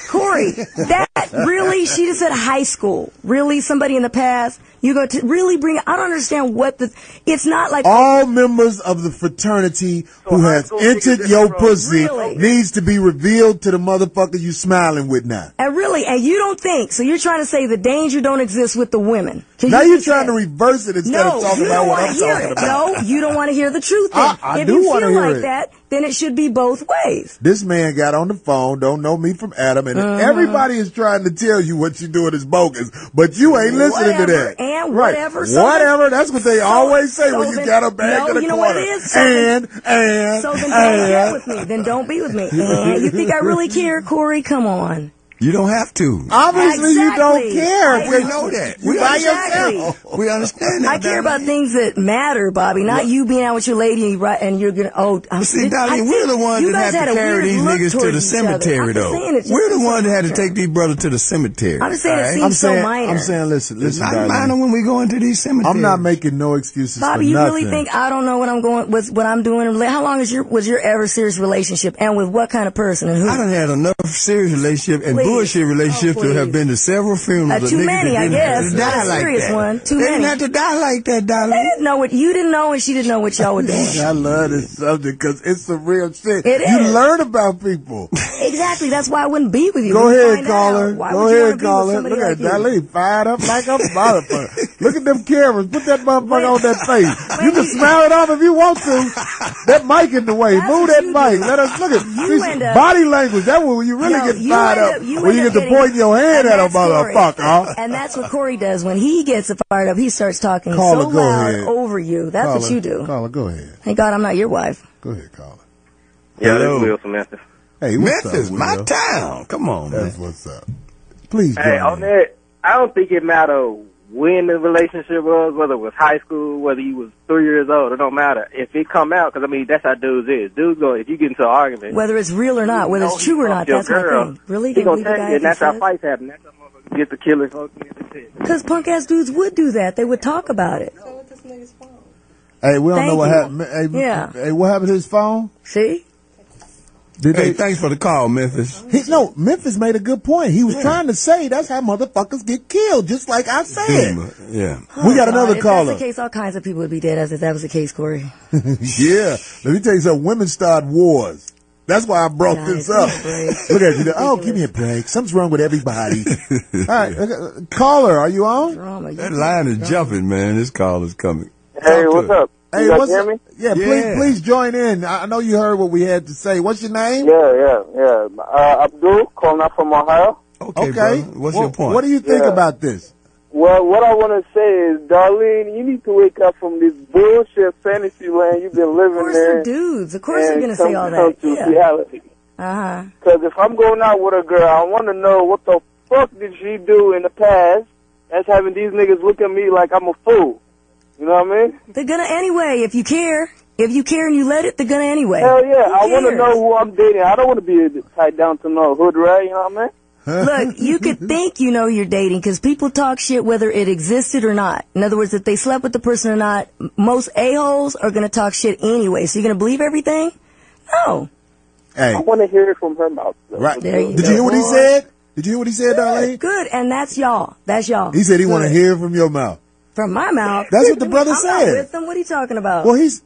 Corey. That really, she just said high school. Really, somebody in the past. You go to really bring. I don't understand what it's not like all members of the fraternity who has entered your pussy needs to be revealed to the motherfucker you smiling with now. And you don't think so? You're trying to say the danger don't exist with the women. Now you're trying to reverse it instead of talking about what I'm talking about. No, you don't want to hear the truth. I do want to hear it. If you feel like that, then it should be both ways. This man got on the phone, don't know me from Adam, and everybody is trying to tell you what you're doing is bogus, but you ain't listening to that. And whatever. Whatever. That's what they always say when you got a bag in the corner. What it is? So then don't get with me. Then don't be with me. And you think I really care, Corey? Come on. You don't have to. Obviously, you don't care. We know that. We by yourself. We understand that. I care about things that matter, Bobby. Not you being out with your lady and you're gonna. See, Darlene, we're the ones that had to carry these niggas to the cemetery, though. We're the ones that had to take these brothers to the cemetery. I'm just saying it seems so minor. I'm saying, listen, Darlene. Minor when we go into these cemeteries. I'm not making no excuses. Bobby, for you nothing. really think I don't know what I'm doing? How long was your ever serious relationship, and with what kind of person and who? I done had enough serious relationship and bullshit relationships to have been to several funerals. Too many, I guess. Not a serious one. Too many. They didn't have to die like that, darling. They didn't know what you didn't know, and she didn't know what y'all were doing. I love this subject because it's some real shit. It you is. learn about people. Exactly. That's why I wouldn't be with you. Go ahead, caller. Go ahead, caller. Look at Darlene fired up like a motherfucker. Look at them cameras. Put that motherfucker on that face. You can smile it off if you want to. That mic in the way. Move that mic. Let us look at body language. That's where you really get fired up. When you get to point your hand at a motherfucker. And that's what Corey does. When he gets fired up, he starts talking so loud over you. That's what you do. Caller, go ahead. Thank God I'm not your wife. Go ahead, caller. Yeah, this is Will from Memphis. Hey, Memphis, my town. Come on, man. That's what's up. Please join Hey, on that, I don't think it matter when the relationship was, whether it was high school, whether you was 3 years old, it don't matter. If it come out, because, I mean, that's how dudes is. Dudes go, if you get into an argument. Whether it's real or not, whether it's true or not, that's my thing. Really? He gonna tell you, and that's how fights happen. That's how motherfuckers get the killing folks and get the shit. Because punk-ass dudes would do that. They would talk about it. So what this nigga's phone? Hey, we don't know what happened. Hey, hey, what happened to his phone? See? Thanks for the call, Memphis. Memphis made a good point. He was trying to say that's how motherfuckers get killed, just like I said. Yeah. We got another caller. If that's the case, all kinds of people would be dead if that was the case, Corey. Yeah. Let me tell you something. Women start wars. That's why I brought this up. Look at you. Oh, give me a break. Something's wrong with everybody. All right. Caller, are you on? That line is jumping, man. This call is coming. Hey, what's up? Hey, you guys hear me? Yeah, please join in. I know you heard what we had to say. What's your name? Yeah. Abdul, calling up from Ohio. Okay. What's your point? What do you think about this? Well, what I want to say is, Darlene, you need to wake up from this bullshit fantasy land you've been living there. Of course, dudes. Of course, you're gonna say all that. Come to reality. Because if I'm going out with a girl, I want to know what the fuck did she do in the past that's having these niggas look at me like I'm a fool. You know what I mean? They're gonna anyway, if you care. If you care and you let it, they're gonna anyway. Hell yeah, I want to know who I'm dating. I don't want to be tied down to no hood rat, you know what I mean? Look, you could think you know you're dating because people talk shit whether it existed or not. In other words, if they slept with the person or not, most a-holes are going to talk shit anyway. So you're going to believe everything? No. Hey. I want to hear it from her mouth. Right. Did you hear what he said? Did you hear what he said, Darlene? Good, and that's y'all. That's y'all. He said he want to hear it from your mouth. From my mouth? That's what the brother I'm said. not with them. What are you talking about? Well, now you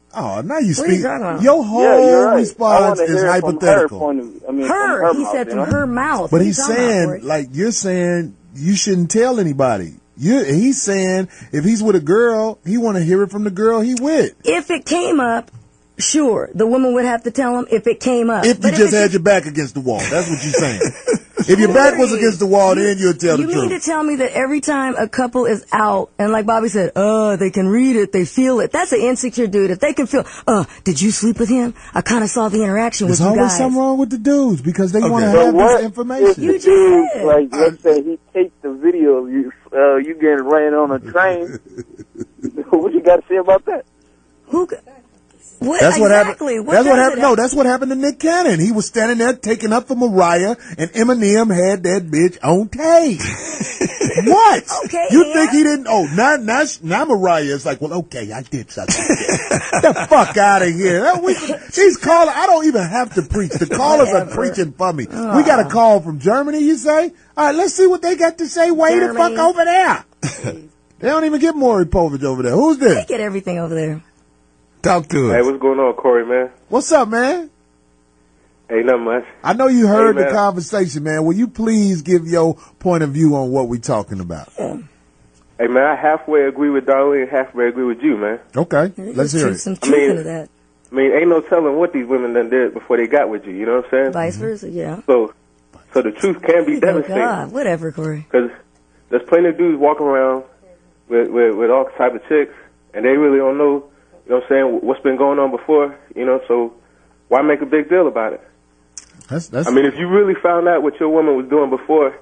What are you speak. talking about? Your whole response is hear hypothetical. Her, he said from her mouth. But he's saying, like, you're saying you shouldn't tell anybody. He's saying if he's with a girl, he want to hear it from the girl he with. If it came up, sure, the woman would have to tell him if it came up. If you just had your back against the wall. That's what you're saying. If your back was against the wall, then you'll tell the truth. You mean to tell me that every time a couple is out, and like Bobby said, they can read it, they feel it. That's an insecure dude. If they can feel, did you sleep with him? I kind of saw the interaction with you guys. There's always something wrong with the dudes because they want to have this information. You just said. Like, let's say he takes the video of you getting ran on a train. What you got to say about that? What that's exactly? What happened. That's what happened. No, that's what happened to Nick Cannon. He was standing there taking up for Mariah, and Eminem had that bitch on tape. What? Okay. You think he didn't? Oh, now Mariah is like, well, okay, I did something. The fuck out of here. These callers, I don't even have to preach. The callers are preaching for me. We got a call from Germany. You say? All right, let's see what they got to say. Way the fuck over there. They don't even get Maury Povich over there. Who's this? They get everything over there. Talk to us. Hey, what's going on, Corey, man? What's up, man? Hey, nothing much. I know you heard the conversation, man. Will you please give your point of view on what we're talking about? Hey, man, I halfway agree with Darlene, halfway agree with you, man. Okay, let's hear it. Some truth into that. I mean, ain't no telling what these women done did before they got with you, you know what I'm saying? Vice versa, yeah. So the truth can be devastating. God, whatever, Corey. Because there's plenty of dudes walking around with all type of chicks, and they really don't know, you know what I'm saying, what's been going on before, you know, so why make a big deal about it? I mean, if you really found out what your woman was doing before,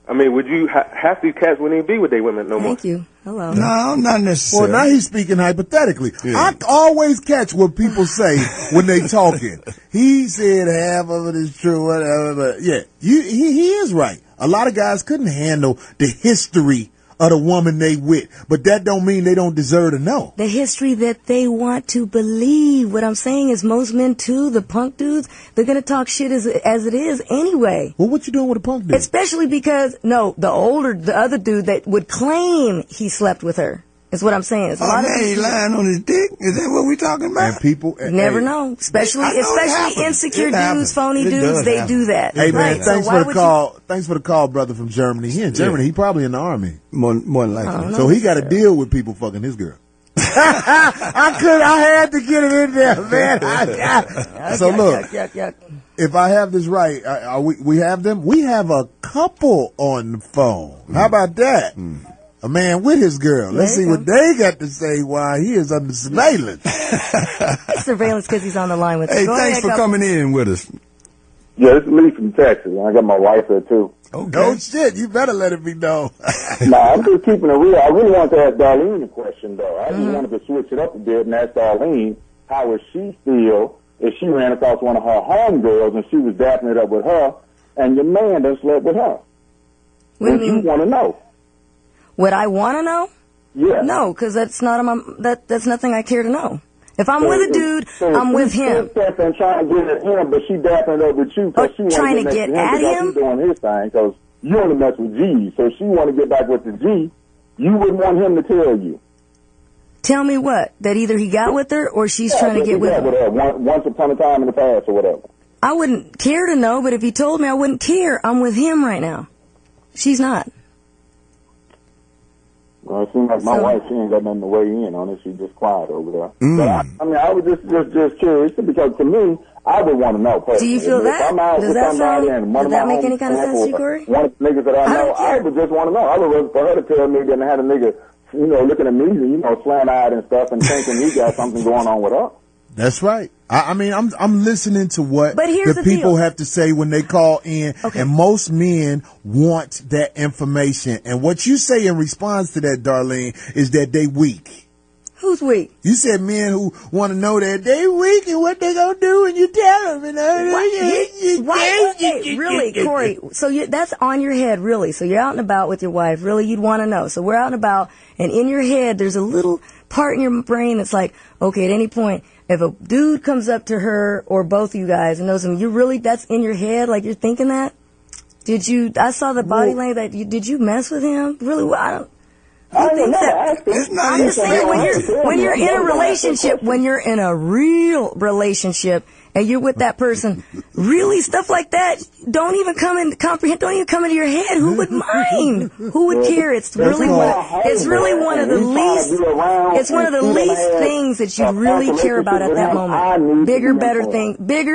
I mean, would you, half these cats wouldn't even be with their women no more. Thank you. Hello. No, not necessarily. Well, now he's speaking hypothetically. Yeah. I always catch what people say when they talking. He said half of it is true, whatever, but yeah, he is right. A lot of guys couldn't handle the history of the woman they with. But that don't mean they don't deserve to know. The history that they want to believe. What I'm saying is most men too, the punk dudes, they're going to talk shit as it is anyway. Well, what you doing with a punk dude? Especially because, the other dude that would claim he slept with her. Is what I'm saying. It's a lot of he lying on his dick? Is that what we talking about? And people never know. Especially insecure dudes, phony dudes, they do that. Hey man, right. thanks for the call. Thanks for the call, brother from Germany. He in Germany. He probably in the army. More than likely. So he got to deal with people fucking his girl. I had to get it in there, man. So look, if I have this right, we have them. We have a couple on the phone. How about that? A man with his girl. Let's see what they got to say while he is under surveillance. Surveillance because he's on the line with us. Hey, thanks for coming in with us. Yeah, this is Lee from Texas. I got my wife there, too. Okay. Oh, shit. You better let it be known. Nah, I'm just keeping it real. I really wanted to ask Darlene a question, though. I just wanted to switch it up a bit and ask Darlene, how would she feel if she ran across one of her homegirls and she was dapping it up with her and your man done slept with her? What do you want to know? Would I want to know? Yeah. No, because that's that's nothing I care to know. If I'm with a dude, I'm with him. And trying to get at him, but she dapping it up with you because she wants trying to get at him. He's doing his thing because you want to mess with G, so she want to get back with the G. You wouldn't want him to tell you. Tell me what? That either he got with her or she's trying to get with her. Once upon a time in the past or whatever. I wouldn't care to know, but if he told me, I wouldn't care. I'm with him right now. She's not. Well, it seems like my wife, she ain't got nothing to weigh in on it. She's just quiet over there. But I was just curious because to me, I would want to know. Personally. Do you feel that? Does that make any kind of sense to you, Corey? One of the niggas that I know, I would just want to know. I would rather for her to tell me than to have a nigga, looking at me, slant-eyed and stuff and thinking he got something going on with her. That's right. I'm listening to what the people have to say when they call in, and most men want that information. And what you say in response to that, Darlene, is that they weak. Who's weak? You said men who want to know that they weak and what they gonna do when you tell them. Really, Corey? So that's on your head, really. So you're out and about with your wife. Really, you'd want to know. So we're out and about, and in your head, there's a little part in your brain that's like, okay, at any point, if a dude comes up to her or both of you guys and knows him, that's in your head, like you're thinking that? I saw the body language did you mess with him? Really? I'm just saying when you're in a relationship, when you're in a real relationship and you're with that person, really stuff like that don't even come into your head. Who would mind? Who would care? It's really one of the least things that you really care about at that moment. Bigger,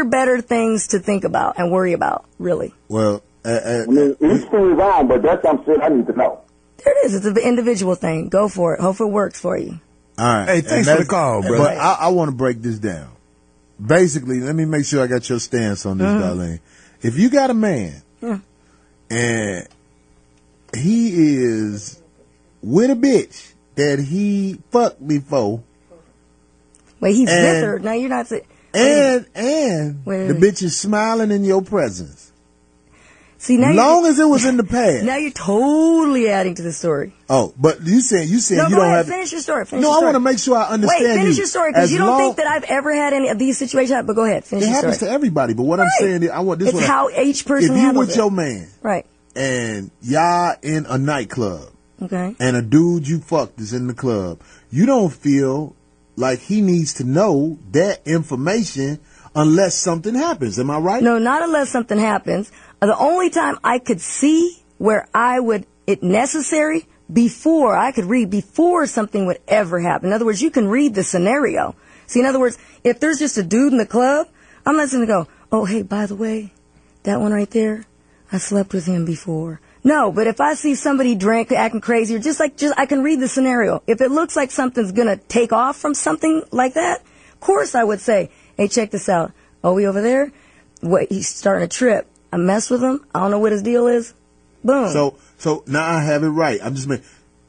better things to think about and worry about, really. Well, he's still wrong, but that's something I need to know. There it is. It's an individual thing. Go for it. Hope it works for you. All right. Hey, thanks for the call, brother. But I want to break this down. Basically, let me make sure I got your stance on this, Darlene. If you got a man and he is with a bitch that he fucked before. Wait, he's with her. No, you're not. And the bitch is smiling in your presence. See, now long as it was in the past. Now you're totally adding to the story. Oh, but you said no, you don't don't ahead, have. Finish your story. I want to make sure I understand. Wait, finish your story because you don't think that I've ever had any of these situations. But go ahead, finish your story. It happens to everybody. But what I'm saying is, I want this. It's how each person handles it. If you with your man, right, and y'all in a nightclub, okay, and a dude you fucked is in the club, you don't feel like he needs to know that information unless something happens. Am I right? No, not unless something happens. The only time I could see where it necessary before something would ever happen. In other words, you can read the scenario. See, in other words, if there's just a dude in the club, I'm not going to go, oh, hey, by the way, that one right there, I slept with him before. No, but if I see somebody drink, acting crazy, or I can read the scenario. If it looks like something's going to take off from something like that, of course I would say, hey, check this out. Oh, we over there? Wait, he's starting a trip. I mess with him. I don't know what his deal is. Boom. So now I have it right. I'm just saying,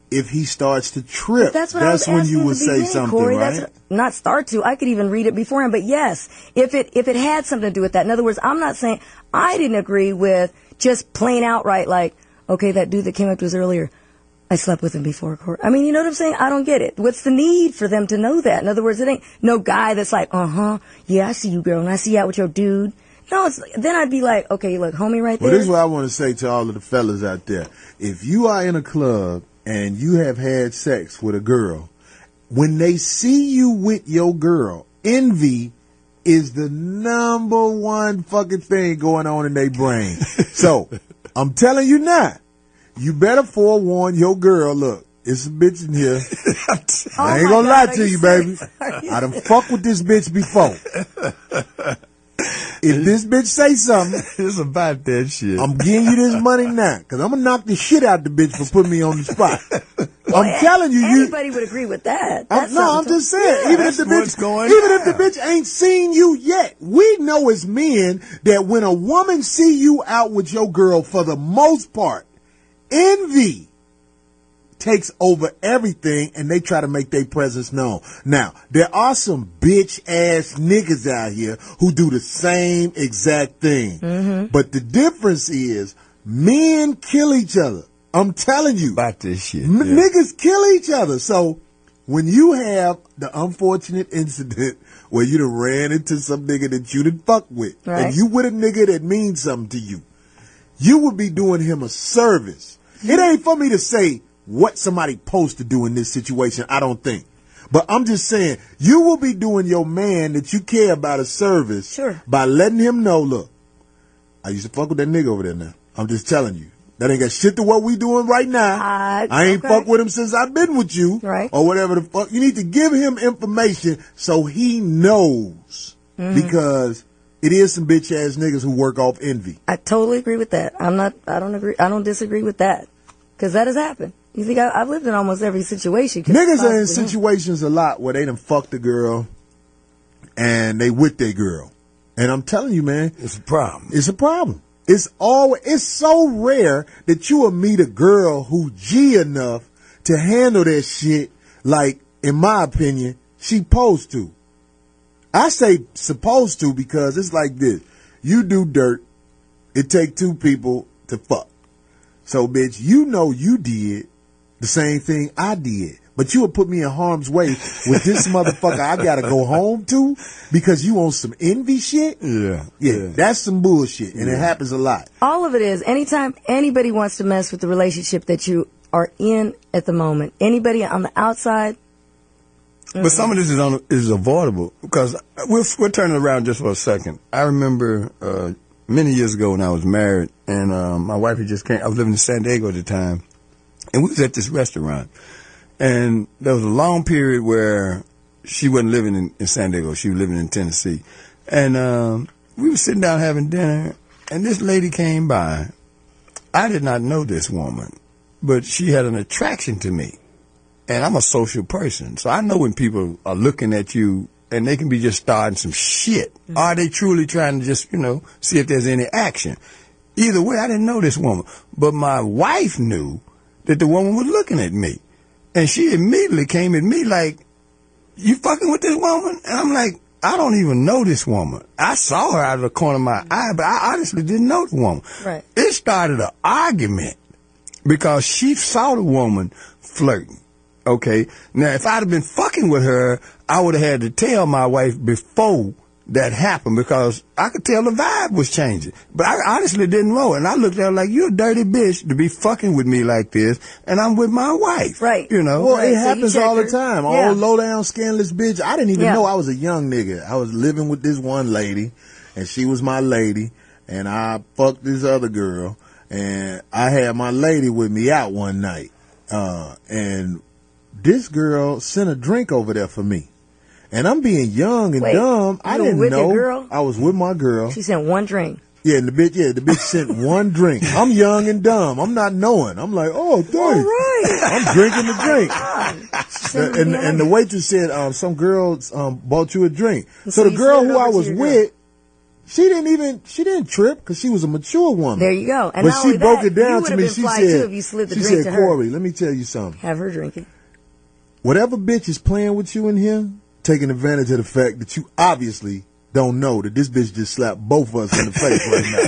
if he starts to trip, that's when you would say something, Corey, right? Not start to. I could even read it beforehand. But yes, if it had something to do with that. In other words, I'm not saying I didn't agree with just plain outright like, okay, that dude that came up to us earlier, I slept with him before court. I mean, you know what I'm saying? I don't get it. What's the need for them to know that? In other words, it ain't no guy that's like, yeah, I see you, girl, and I see you out with your dude. No, then I'd be like, okay, look, homie right there. Well, this is what I want to say to all of the fellas out there. If you are in a club and you have had sex with a girl, when they see you with your girl, envy is the number one fucking thing going on in their brain. So, I'm telling you now, you better forewarn your girl, look, it's a bitch in here. I ain't gonna lie to you, baby. I done fucked with this bitch before. If this bitch say something, it's about that shit. I'm giving you this money now, because I'm going to knock the shit out the bitch for putting me on the spot. I'm telling you. Anybody would agree with that. I'm just saying, even if the bitch ain't seen you yet, we know as men that when a woman see you out with your girl, for the most part, envy takes over everything, and they try to make their presence known. Now, there are some bitch ass niggas out here who do the same exact thing. Mm-hmm. But the difference is men kill each other. I'm telling you. About this shit. Niggas kill each other. So when you have the unfortunate incident where you done ran into some nigga that you done fucked with, right, and you with a nigga that means something to you, you would be doing him a service. It ain't for me to say what somebody supposed to do in this situation, I don't think. But I'm just saying, you will be doing your man that you care about a service by letting him know, look, I used to fuck with that nigga over there now. I'm just telling you. That ain't got shit to what we doing right now. I ain't fucked with him since I've been with you. Right. Or whatever the fuck. You need to give him information so he knows. Mm-hmm. Because it is some bitch ass niggas who work off envy. I totally agree with that. I don't disagree with that. Because that has happened. You think I've lived in almost every situation. Niggas are in situations a lot where they done fucked a girl and they with their girl. And I'm telling you, man, it's a problem. It's a problem. It's so rare that you will meet a girl who G enough to handle that shit like, in my opinion, she supposed to. I say supposed to because it's like this. You do dirt, it take two people to fuck. So, bitch, you know you did the same thing I did. But you would put me in harm's way with this motherfucker I gotta go home to because you on some envy shit? Yeah. That's some bullshit, and it happens a lot. All of it is. Anytime anybody wants to mess with the relationship that you are in at the moment, anybody on the outside. But some of this is avoidable because we're turning around just for a second. I remember many years ago when I was married, and my wife had just came. I was living in San Diego at the time, and we was at this restaurant. And there was a long period where she wasn't living in San Diego. She was living in Tennessee. And we were sitting down having dinner, and this lady came by. I did not know this woman, but she had an attraction to me. And I'm a social person, so I know when people are looking at you and they can be just starting some shit. Mm-hmm. Are they truly trying to just, see if there's any action? Either way, I didn't know this woman. But my wife knew that the woman was looking at me. And she immediately came at me like, you fucking with this woman? And I'm like, I don't even know this woman. I saw her out of the corner of my eye, but I honestly didn't know the woman. Right. It started an argument because she saw the woman flirting. Okay. Now, if I'd have been fucking with her, I would have had to tell my wife before that happened because I could tell the vibe was changing. But I honestly didn't know. And I looked at her like, you're a dirty bitch to be fucking with me like this. And I'm with my wife. Right. Well, right. It happens all the time. Yeah. Old low down, scandalous bitch. I didn't even know I was a young nigga. I was living with this one lady and she was my lady. And I fucked this other girl. And I had my lady with me out one night. And this girl sent a drink over there for me. And I'm being young and dumb. I didn't know. Your girl? I was with my girl. She sent one drink. Yeah, and the bitch sent one drink. I'm young and dumb. I'm not knowing. I'm like, oh, thanks. All right. I'm drinking the drink. And the waitress said, some girl bought you a drink. So the girl who I was with, she didn't trip because she was a mature woman. There you go. And but she broke it down to me. She said, Corey, let me tell you something. Have her drink it. Whatever bitch is playing with you in here, taking advantage of the fact that you obviously don't know that this bitch just slapped both of us in the face right now.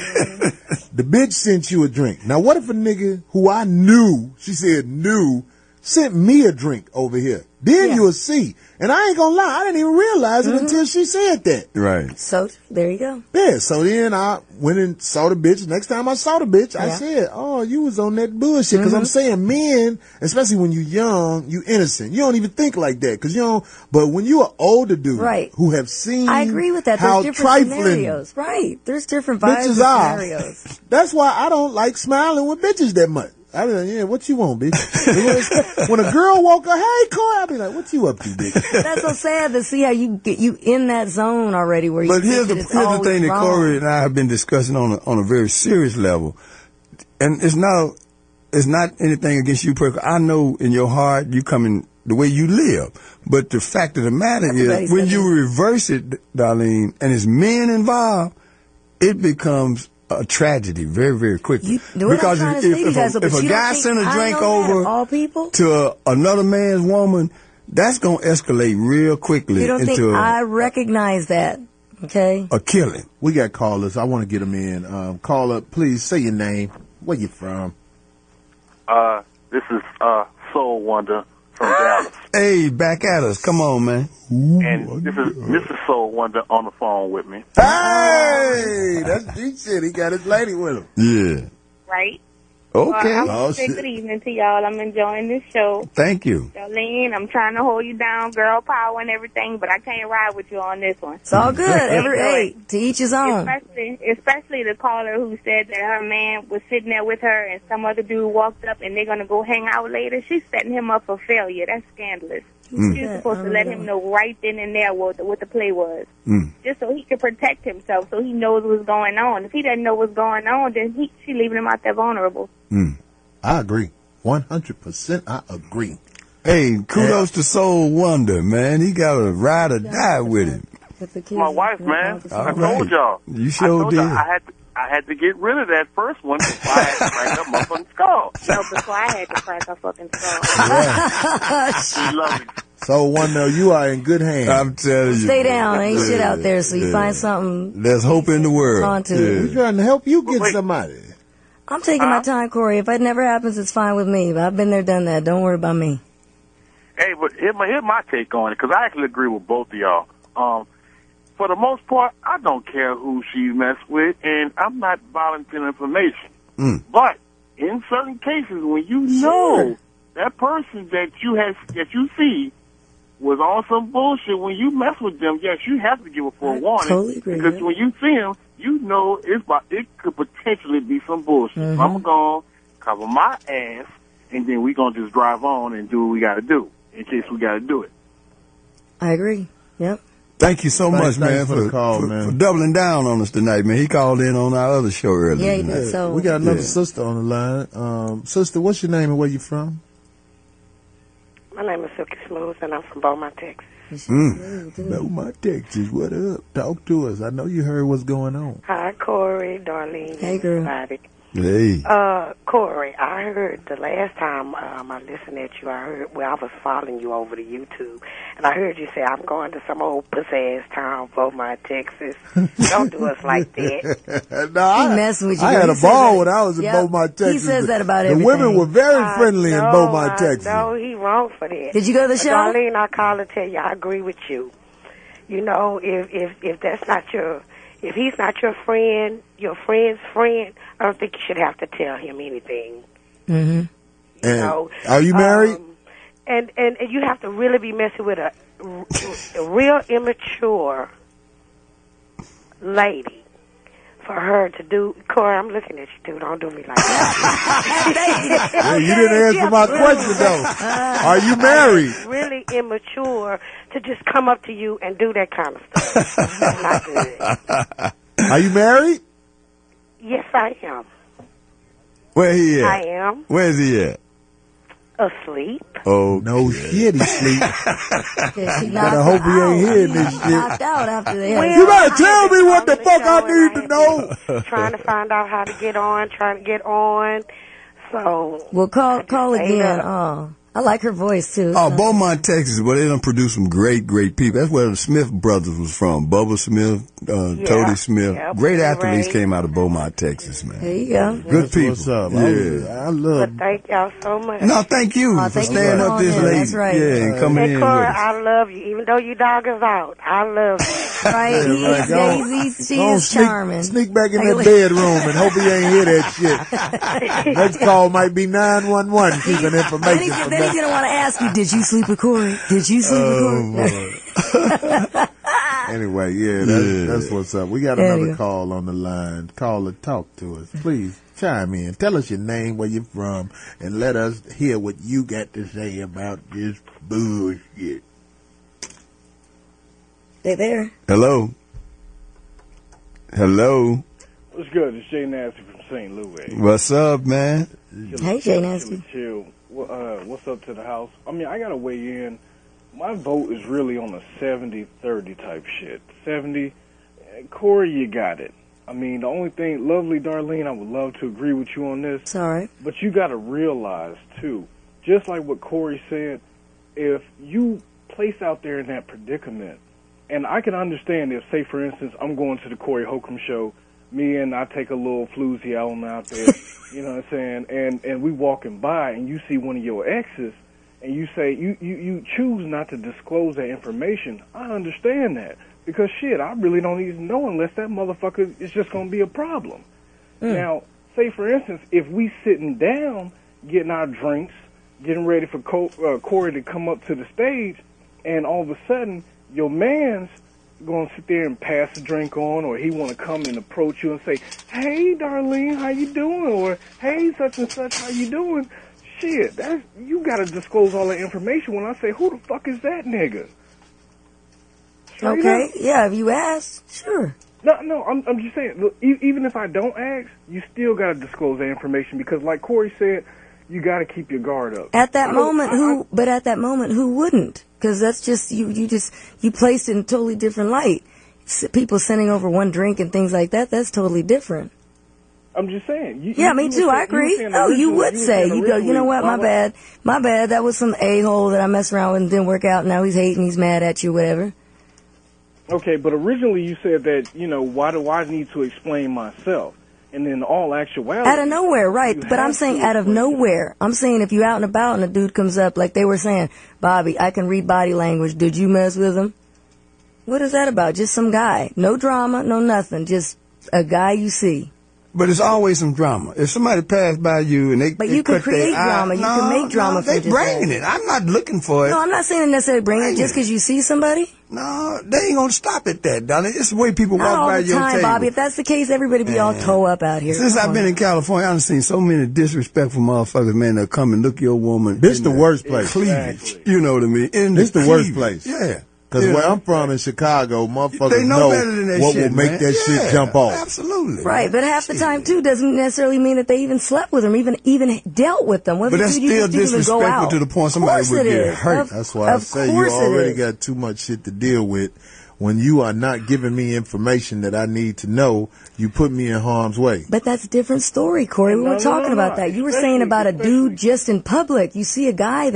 The bitch sent you a drink. Now, what if a nigga who I knew, she said knew, sent me a drink over here? Then you'll see. And I ain't gonna lie, I didn't even realize it until she said that. Right. So, there you go. Yeah, so then I went and saw the bitch. Next time I saw the bitch, I said, oh, you was on that bullshit. Because I'm saying men, especially when you young, you innocent. You don't even think like that. Cause you don't, but when you an older dude who have seen I agree with that. how There's different trifling scenarios. Right. There's different vibes and bitches are. scenarios. That's why I don't like smiling with bitches that much. I be like, yeah, what you want, bitch? When a girl walk up, hey, Corey, I be like, what you up to, bitch? That's so sad to see how you get you in that zone already where you But here's think the that it's thing that wrong. Corey and I have been discussing on a very serious level, and it's not anything against you personally. I know in your heart you coming the way you live, but the fact of the matter is when you reverse it, Darlene, and it's men involved, it becomes a tragedy very, very quickly. Because if a guy send a drink over all people to another man's woman, that's going to escalate real quickly you don't into think I recognize that, okay? A killing. We got callers. I want to get them in. Caller, please say your name. Where you from? This is Soul Wonder from Dallas. Hey, back at us. Come on, man. And this is Mr. Soul Wonder on the phone with me. Hey, that's deep shit. He got his lady with him. Yeah. Right. Okay. Well, I'm say good evening to y'all. I'm enjoying this show. Thank you. Jolene, I'm trying to hold you down, girl power and everything, but I can't ride with you on this one. It's all good. Hey, to each his own. Especially the caller who said that her man was sitting there with her and some other dude walked up and they're going to go hang out later. She's setting him up for failure. That's scandalous. She's supposed to let him know right then and there what the play was. Just so he can protect himself, so he knows what's going on. If he doesn't know what's going on, then she leaving him out there vulnerable. I agree. 100% I agree. Hey, kudos to Soul Wonder, man. He got a ride or die with him. My wife, man. I told y'all. You sure did. I had to get rid of that first one before I had to crack up my fucking skull. No, before I had to crack her fucking skull. She loved me. So, Wonder, you are in good hands. I'm telling you. Stay down. Ain't shit out there, so you find something. There's hope in the world. Onto. We're trying to help you get somebody. I'm taking my time, Corey. If it never happens, it's fine with me. But I've been there, done that. Don't worry about me. Hey, but here's my take on it, because I actually agree with both of y'all. For the most part, I don't care who she messed with, and I'm not volunteering information. But in certain cases, when you know that person that you see was on some bullshit, when you mess with them, yes, you have to give a forewarning. Totally agree. Because when you see them, you know it could potentially be some bullshit. So I'm going to cover my ass, and then we're going to just drive on and do what we got to do in case we got to do it. I agree. Yep. Thank you so much, man, for the call, man. For doubling down on us tonight, man. He called in on our other show earlier. Yeah, he did. So we got another sister on the line. Sister, what's your name and where you from? My name is Silky Smooth, and I'm from Beaumont, Texas. Beaumont, Texas. What up? Talk to us. I know you heard what's going on. Hi, Corey, Darlene. Hey, girl. Everybody. Hey. Corey, I heard the last time I listened at you, I was following you over to YouTube, and I heard you say, I'm going to some old pussy-ass town, Beaumont, Texas. Don't do us like that. No, he messing with you. I had a ball when I was in Beaumont, Texas. He says that about everything. The women were very friendly in Beaumont, Texas. No, he wrong for that. Did you go to the show? Darlene, I call to tell you, I agree with you. You know, if that's not if he's not your friend, your friend's friend, I don't think you should have to tell him anything. You know, are you married? And you have to really be messing with a real immature lady for her to do. Corey, I'm looking at you too. Don't do me like that. Yeah, you didn't answer my question though. Are you married? Really immature to just come up to you and do that kind of stuff. That's not good. Are you married? Yes, I am. Where he at? I am. Where's he at? Asleep. Oh, no shit, he's asleep. Gotta hope he ain't hearing this shit. Knocked out after they You better tell me what the fuck I need to know. Trying to find out how to get on, trying to get on. So well, call again. I like her voice too. Oh, Beaumont, Texas. Well, they done produced some great people. That's where the Smith brothers was from. Bubba Smith, Toady Smith. Great athletes came out of Beaumont, Texas, man. There you go. Good people. What's up? Yeah. I love. But thank y'all so much. No, thank you for staying up this late. That's right. Yeah, and coming in with Corey, us. I love you. Even though you dog us out, I love you. Right, he is Daisy. She is charming. Sneak back in that bedroom and hope he ain't hear that shit. Next call might be 911. Keeping information. Then he's gonna want to ask you, did you sleep with Corey? Did you sleep with Corey? Anyway, that's what's up. We got another call on the line. Caller, talk to us. Please chime in. Tell us your name, where you're from, and let us hear what you got to say about this bullshit. They there. Hello. What's good? It's Jay Nasty from St. Louis. What's up, man? Hey, Jay Nasty. Chill. What's up to the house? I mean, I got to weigh in. My vote is really on a 70-30 type shit. 70, Corey, you got it. I mean, the only thing, lovely Darlene, I would love to agree with you on this. It's all right. But you got to realize, too, just like what Corey said, if you place out there in that predicament, and I can understand if, say, for instance, I'm going to the Corey Holcomb show, me and I take a little floozy element out there, you know what I'm saying, and we walking by and you see one of your exes, and you say, you choose not to disclose that information, I understand that. Because, shit, I really don't even know unless that motherfucker is just going to be a problem. Now, say, for instance, if we sitting down, getting our drinks, getting ready for Corey to come up to the stage, and all of a sudden, your man's going to sit there and pass a drink on, or he want to come and approach you and say, hey, Darlene, how you doing? Or, hey, such and such, how you doing? Shit, you got to disclose all that information when I say, who the fuck is that nigga? Straight Okay, up. yeah, if you ask, sure. No, I'm just saying, look, even if I don't ask, you still got to disclose that information because, like Corey said, you got to keep your guard up. At that moment, who wouldn't? Because that's just, you placed it in a totally different light. People sending over one drink and things like that, that's totally different. I'm just saying. Me too, I agree. No, you would say, you go, you know what, my bad, that was some a-hole that I messed around with and didn't work out, now he's hating, he's mad at you, whatever. Okay, but originally you said that, why do I need to explain myself? And in all actuality... Out of nowhere, right. But I'm saying out of nowhere. I'm saying if you're out and about and a dude comes up, like they were saying, Bobby, I can read body language. Did you mess with him? What is that about? Just some guy. No drama, no nothing. Just a guy you see. But it's always some drama. If somebody passed by you and But you can create drama. You can make drama for they bringing it. I'm not looking for it. No, I'm not saying necessarily bring it just because you see somebody. No, they ain't gonna stop at that, darling. It's the way people Not walk all by the your time, table. Bobby. If that's the case, everybody be all toe up out here. Since I've been in California, I've seen so many disrespectful motherfuckers, man, that come and look your woman. This the worst place. Cleavage. You know what I mean? This the worst place. Yeah. Because where I'm from in Chicago, motherfuckers They know better than that what shit, will make man. that shit jump off. Absolutely. Right, but half the time too doesn't necessarily mean that they even slept with them, even dealt with them. What But if that's you still just even go out? disrespectful to the point somebody would get hurt. That's why I say you already got too much shit to deal with. When you are not giving me information that I need to know, you put me in harm's way. But that's a different story, Corey. We were talking about that. You were saying about a dude just in public. You see a guy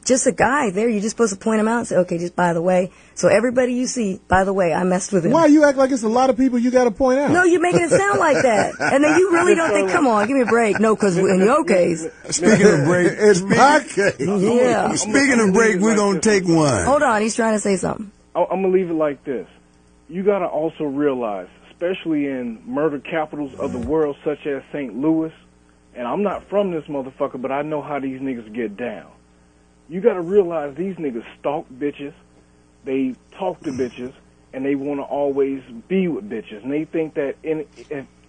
just a guy there, you're just supposed to point him out and say, okay, just by the way. So everybody you see, by the way, I messed with him. Why you act like it's a lot of people you got to point out? No, you're making it sound like that. And then you really don't think, come on, give me a break. No, because in your case. Speaking of break. It's my case. Yeah. Speaking of break, we're going to take one. Hold on, he's trying to say something. I'm going to leave it like this. You got to also realize, especially in murder capitals of the world such as St. Louis, and I'm not from this motherfucker, but I know how these niggas get down. You got to realize these niggas stalk bitches, they talk to bitches, and they want to always be with bitches. And they think that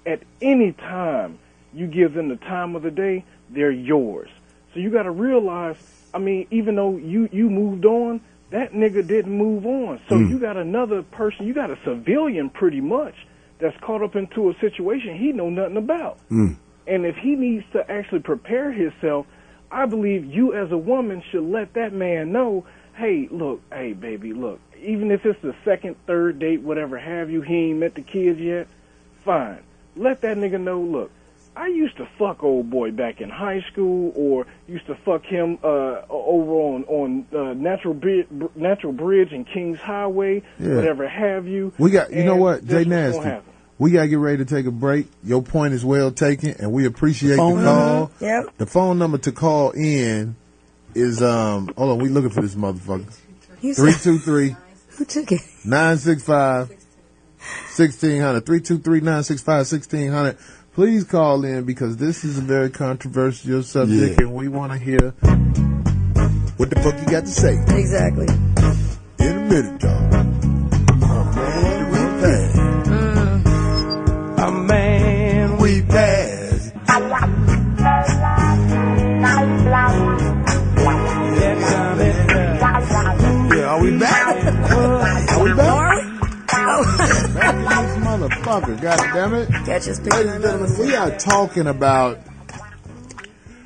at any time you give them the time of the day, they're yours. So you got to realize, I mean, even though you moved on, that nigga didn't move on. So you got another person, you got a civilian pretty much that's caught up into a situation he know nothing about. And if he needs to actually prepare himself, I believe you as a woman should let that man know, hey, look, hey, baby, look, even if it's the second, third date, whatever have you, he ain't met the kids yet, fine. Let that nigga know, look, I used to fuck old boy back in high school, or used to fuck him over on Natural Bridge and Kings Highway, whatever have you. We got, you know what, Jay That's Nasty, we got to get ready to take a break. Your point is well taken, and we appreciate the call. Yep. The phone number to call in is, hold on, we looking for this motherfucker. 323 Who took it? 965 1600. 323-965-1600. Please call in because this is a very controversial subject and we want to hear what the fuck you got to say. Exactly. In a minute, dog. A man we passed. Yeah, are we back? Are we back? Back in this motherfucker, goddammit. Catch us, ladies and gentlemen, we are talking about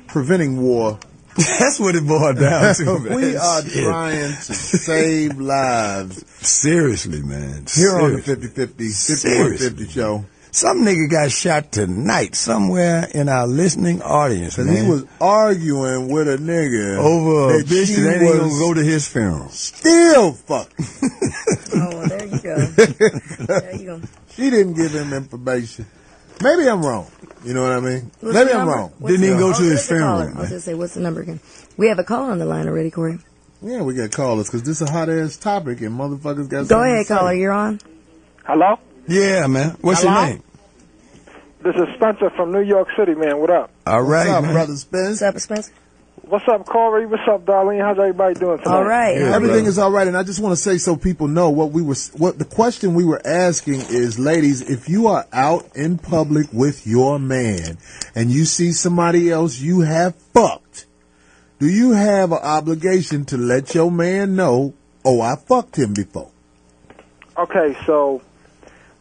preventing war. That's what it boiled down to, man. We are trying to save lives. Seriously, man. Here on the 50-50, 5150 show. Some nigga got shot tonight somewhere in our listening audience, man. He was arguing with a nigga over a bitch that ain't even gonna go to his funeral. Still fuck. Oh, well, there you go. There you go. She didn't give him information. Maybe I'm wrong. You know what I mean? What's Maybe the I'm number? wrong. Didn't even go to his funeral. I was just say, what's the number again? We have a call on the line already, Corey. Yeah, we got callers because this is a hot ass topic and motherfuckers got. Go ahead, caller. You're on. Hello? Yeah, man. What's your name? This is Spencer from New York City, man. What up? All right, What's up, man. brother Spence? What's up, Spencer? What's up, Corey? What's up, Darlene? How's everybody doing tonight? All right. Yeah, Everything brother. is all right, and I just want to say so people know what the question we were asking is, ladies, if you are out in public with your man and you see somebody else you have fucked, do you have an obligation to let your man know, oh, I fucked him before? Okay, so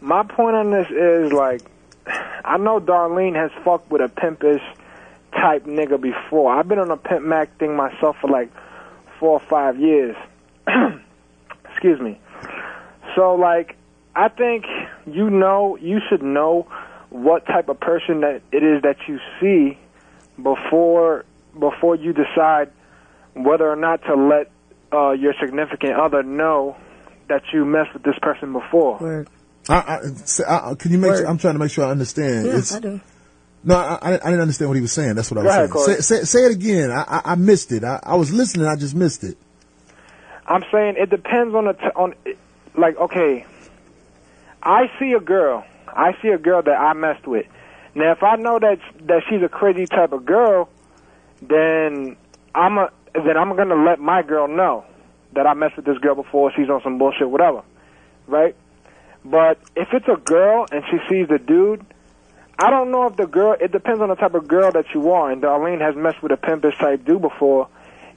my point on this is, like, I know Darlene has fucked with a pimpish type nigga before. I've been on a Pimp Mac thing myself for like 4 or 5 years. Excuse me. So, like, I think you should know what type of person that it is that you see before you decide whether or not to let your significant other know that you messed with this person before. Word. Can you make? I'm trying to make sure I understand. Yeah, I do. No, I didn't understand what he was saying. That's what I was Go ahead, saying. Say it again. I missed it. I was listening. I just missed it. I'm saying it depends on like, okay, I see a girl that I messed with. Now, if I know that she's a crazy type of girl, then I'm gonna let my girl know that I messed with this girl before. She's on some bullshit, whatever, right? But if it's a girl and she sees the dude, I don't know if the girl, it depends on the type of girl that you are, and Darlene has messed with a pimpish type dude before.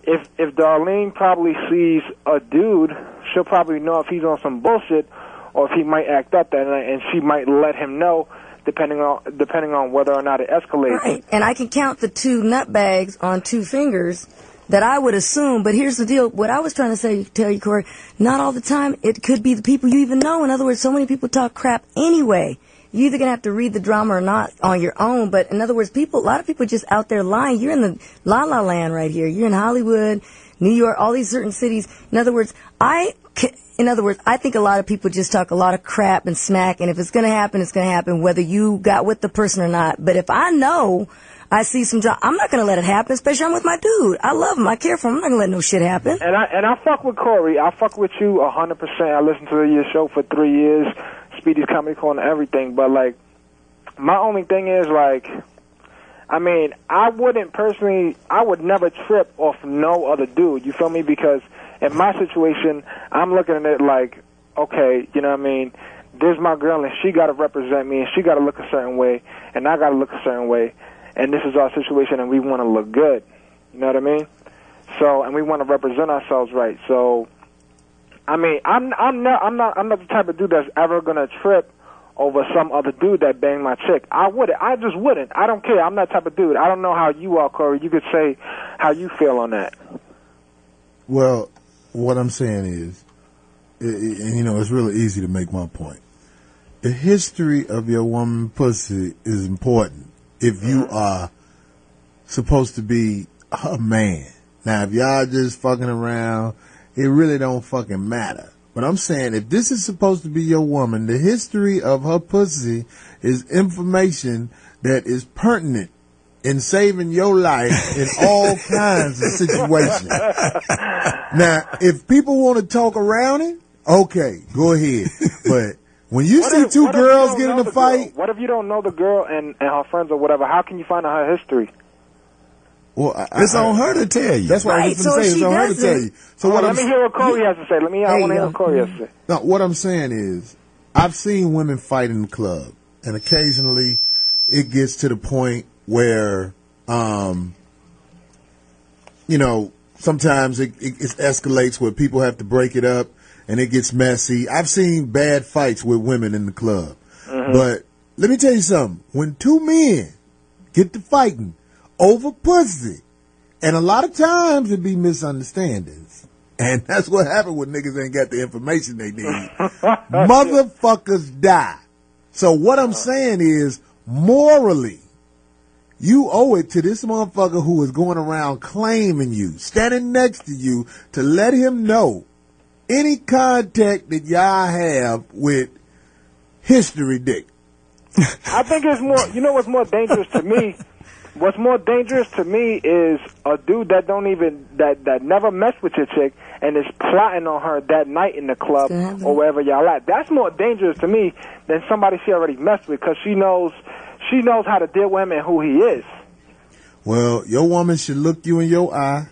If Darlene probably sees a dude, she'll probably know if he's on some bullshit or if he might act up that night, and she might let him know depending on whether or not it escalates. Right. And I can count the 2 nutbags on 2 fingers that I would assume, but here's the deal. What I was trying to tell you, Corey, not all the time. It could be the people you even know. In other words, so many people talk crap anyway. You're either going to have to read the drama or not on your own. But in other words, a lot of people just out there lying. You're in the la-la land right here. You're in Hollywood, New York, all these certain cities. In other words, I think a lot of people just talk a lot of crap and smack, and if it's going to happen, it's going to happen, whether you got with the person or not. But if I know I see some job, I'm not going to let it happen, especially I'm with my dude. I love him. I care for him. I'm not going to let no shit happen. And I fuck with Corey. I fuck with you 100%. I listened to your show for 3 years, Speedy's Comedy Corner, everything. But, like, my only thing is, like, I mean, I would never trip off no other dude. You feel me? Because in my situation, I'm looking at it like, okay, you know what I mean? There's my girl, and she got to represent me, and she got to look a certain way, and I got to look a certain way. And this is our situation, and we want to look good. You know what I mean? So, and we want to represent ourselves right. So, I mean, I'm not the type of dude that's ever gonna trip over some other dude that banged my chick. I just wouldn't. I don't care. I'm that type of dude. I don't know how you are, Corey. You could say how you feel on that. Well, what I'm saying is, and you know, it's really easy to make my point. The history of your woman pussy is important. if you are supposed to be her man. Now, if y'all just fucking around, it really don't fucking matter. But I'm saying, if this is supposed to be your woman, the history of her pussy is information that is pertinent in saving your life in all kinds of situations. Now, if people want to talk around it, okay, go ahead. But when you see two girls get in a fight... What if you don't know the girl and her friends or whatever? How can you find out her history? Well, it's on her to tell you. That's what I was going to say. It's on her to tell you. So let me hear what Corey has to say. I want to hear what Corey has to say. No, what I'm saying is, I've seen women fight in the club, and occasionally it gets to the point where, sometimes it escalates where people have to break it up, and it gets messy. I've seen bad fights with women in the club. Mm-hmm. But let me tell you something. When two men get to fighting over pussy, and a lot of times it be misunderstandings. And that's what happened when niggas ain't got the information they need. Motherfuckers die. So what I'm saying is, morally, you owe it to this motherfucker who is going around claiming you, standing next to you, to let him know any contact that y'all have with history dick. I think it's more, you know what's more dangerous to me? What's more dangerous to me is a dude that that never messed with your chick and is plotting on her that night in the club or wherever y'all at. That's more dangerous to me than somebody she already messed with, because she knows how to deal with him and who he is. Well, your woman should look you in your eye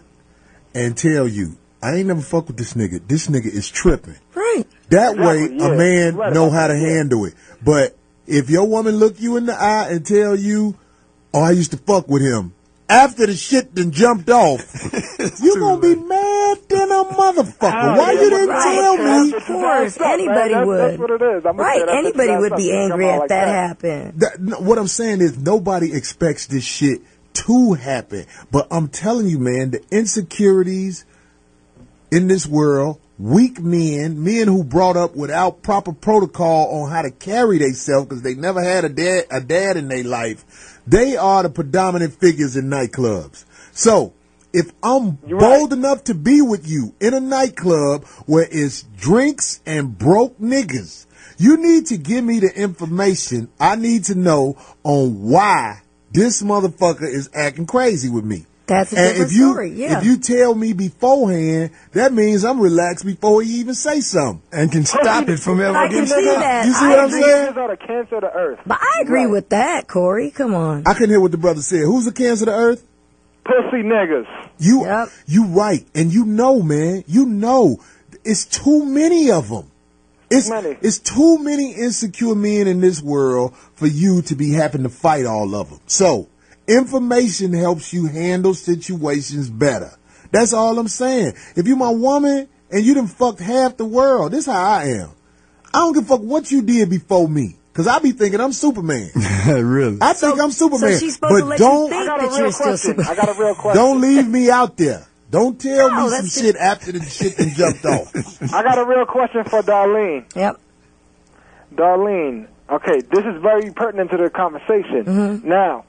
and tell you, I ain't never fuck with this nigga. This nigga is tripping. Right. That way, a man know how to handle it. But if your woman look you in the eye and tell you, oh, I used to fuck with him, after the shit done jumped off, you gonna be mad than a motherfucker. Why you didn't tell me? Of course, anybody would. That's what it is. Right, anybody would be angry if that happened. What I'm saying is, nobody expects this shit to happen. But I'm telling you, man, the insecurities in this world, weak men who brought up without proper protocol on how to carry themselves because they never had a dad in their life, they are the predominant figures in nightclubs. So, if I'm bold enough to be with you in a nightclub where it's drinks and broke niggas, you need to give me the information I need to know on why this motherfucker is acting crazy with me. That's a different story, yeah. If you tell me beforehand, that means I'm relaxed before he even say something. And can stop it from ever getting started. I can see that. You see what I'm saying? Are the cancer of the earth. But I agree with that, Corey. Come on. I couldn't hear what the brother said. Who's the cancer of the earth? Pussy niggas. You right. And you know, man, it's too many of them. It's too many insecure men in this world for you to be having to fight all of them. So, information helps you handle situations better. That's all I'm saying. If you my woman and you done fucked half the world, this how I am. I don't give a fuck what you did before me, because I be thinking I'm Superman. Really? I think I'm Superman. So she's supposed to let you think that you're still I Superman. got a real question. Don't leave me out there. Don't tell me some shit after the shit done jumped off. I got a real question for Darlene. Yep. Darlene, okay, this is very pertinent to the conversation. Mm-hmm. Now,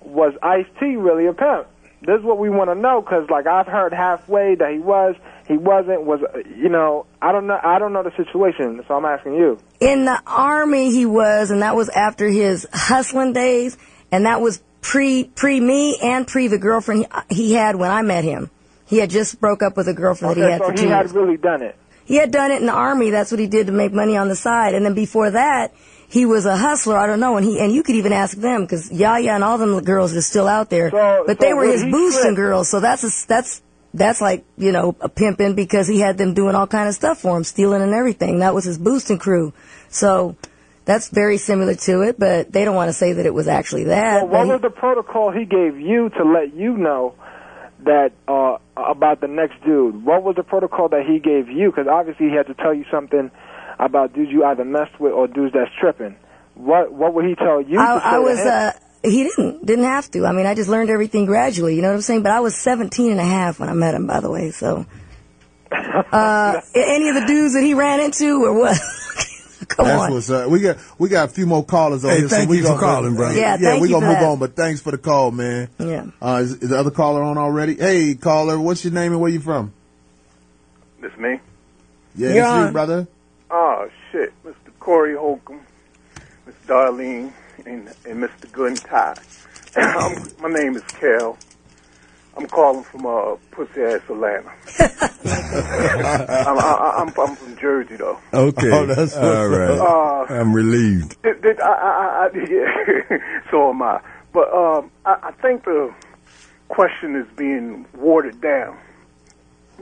was Ice-T really a pimp? This is what we want to know, because like I've heard halfway that he wasn't, I don't know the situation, so I'm asking you. In the Army he was, and that was after his hustling days, and that was pre me and pre the girlfriend he had when I met him. He had just broke up with a girlfriend that he had for 2 years. So he had really done it. He had done it in the Army. That's what he did to make money on the side. And then before that, he was a hustler. I don't know. And you could even ask them, because Yaya and all them girls are still out there. But they were his boosting girls. So that's like, a pimping, because he had them doing all kind of stuff for him, stealing and everything. That was his boosting crew. So that's very similar to it, but they don't want to say that it was actually that. Well, what was the protocol he gave you to let you know that about the next dude? What was the protocol that he gave you? Because obviously he had to tell you something about dudes you either messed with or dudes that's tripping. What would he tell you? He didn't have to. I mean, I just learned everything gradually, you know what I'm saying? But I was 17 and a half when I met him, by the way, so. Any of the dudes that he ran into or what? Come That's on. what's up. We got a few more callers on Hey, here. thank we you for gonna- calling, brother. Yeah, yeah, thank we you gonna for move that. on, but thanks for the call, man. Yeah. Is the other caller on already? Hey, caller, what's your name and where you from? This me? Yeah, You're it's you, on. brother. Oh, shit. Mr. Corey Holcomb, Miss Darlene, and Mr. Good and Ty. My name is Cal. I'm calling from pussy-ass Atlanta. I'm from Jersey, though. Okay. Oh, that's all right. I'm relieved. So am I. But I think the question is being watered down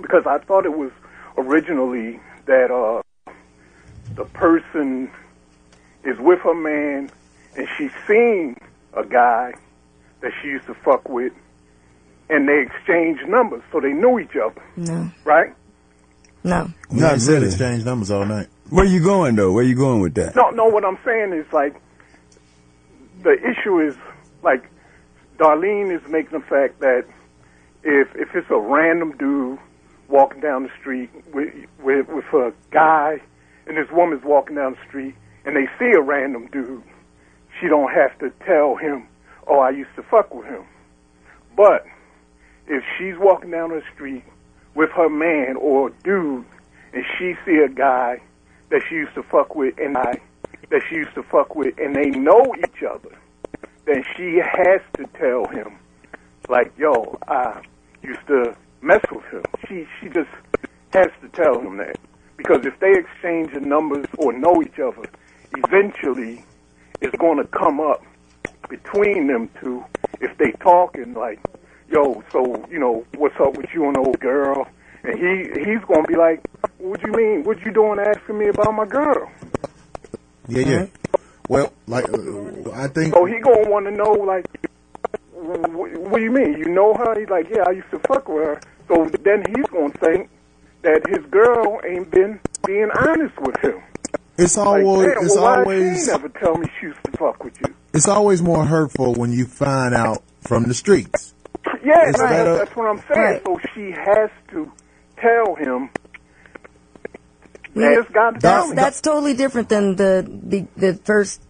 because I thought it was originally that the person is with her man and she's seen a guy that she used to fuck with and they exchange numbers so they knew each other. No. Right? No. Not Not really. really. Exchange numbers all night. Where you going though? Where you going with that? No, what I'm saying is like the issue is like Darlene is making the fact that if it's a random dude walking down the street with a guy and this woman's walking down the street and they see a random dude, she don't have to tell him, oh, I used to fuck with him. But if she's walking down the street with her man or dude and she see a guy that she used to fuck with and they know each other, then she has to tell him, like, yo, I used to mess with him. She just has to tell him that. Because if they exchange the numbers or know each other, eventually it's going to come up between them two if they talking like, yo, so, you know, what's up with you and the old girl? And he's going to be like, what you mean? What you doing asking me about my girl? Yeah. Well, like, I think... So he going to want to know, like, what do you mean? You know her? He's like, yeah, I used to fuck with her. So then he's going to think that his girl ain't been being honest with him. It's Like, always... damn, it's well, why always... she never tell me she used to fuck with you? It's always more hurtful when you find out from the streets. Yeah, It's better- that's what I'm saying. Right. So she has to tell him. Yeah, Just got to tell him. that's totally different than the first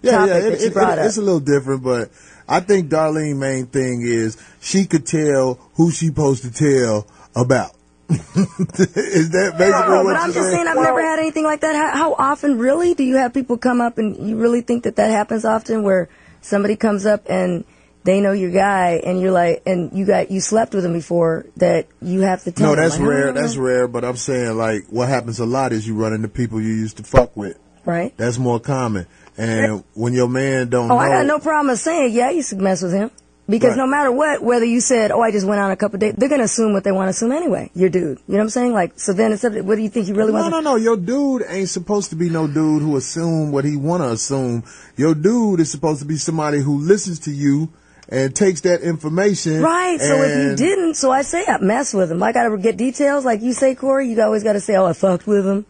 Yeah, topic that you brought up. it's a little different, but I think Darlene's main thing is she could tell who she supposed to tell about. Is that basically No, what but I'm you're just saying I've never had anything like that. How often, really, do you have people come up and you really think that happens often where somebody comes up and they know your guy and you're like, and you slept with him before that you have to tell No, them? that's like, rare. "Oh, That's rare. But I'm saying, like, what happens a lot is you run into people you used to fuck with. Right. That's more common. And when your man don't Oh, know, I got no problem saying, yeah, I used to mess with him. Because Right. no matter what, whether you said, oh, I just went on a couple of dates, they're going to assume what they want to assume anyway. Your dude. You know what I'm saying? Like, so then instead of, what do you think he really wants? No. Your dude ain't supposed to be no dude who assume what he want to assume. Your dude is supposed to be somebody who listens to you and takes that information. Right. So if you and- didn't, so I say I mess with him. I got to get details. Like you say, Corey, you always got to say, oh, I fucked with him.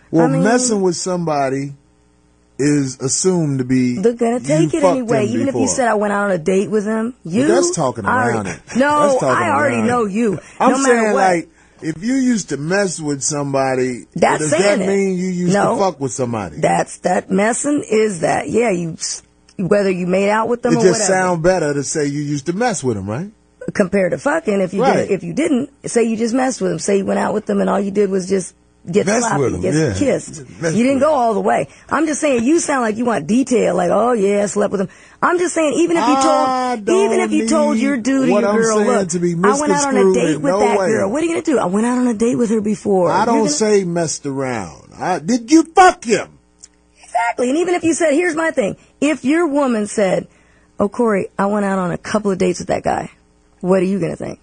Well, I mean, messing with somebody is assumed to be. they're going to take you it fucked anyway. him Even if you before. said I went out on a date with him. You. Well, that's talking I around already- it. No, That's talking I already around know it. you. I'm no matter saying, what. like, if you used to mess with somebody, That's does saying that it. mean you used No. to fuck with somebody? That messing is that. Yeah, whether you made out with them It or just whatever. sound better to say you used to mess with them, right? Compared to fucking, if you Right. if you didn't, say you just messed with him, say you went out with them and all you did was just get Mess sloppy, with 'em, get yeah. kissed. Mess You didn't with go all the way. I'm just saying, you sound like you want detail, like, oh yeah, I slept with him. I'm just saying, even if you told your dude or what your I'm girl, saying look, to be I went out on a misconstrued date in with no that way. girl. What are you gonna do? I went out on a date with her before. I You're don't gonna- say messed around. Did you fuck him? Exactly. And even if you said, here's my thing. If your woman said, oh, Corey, I went out on a couple of dates with that guy, what are you going to think?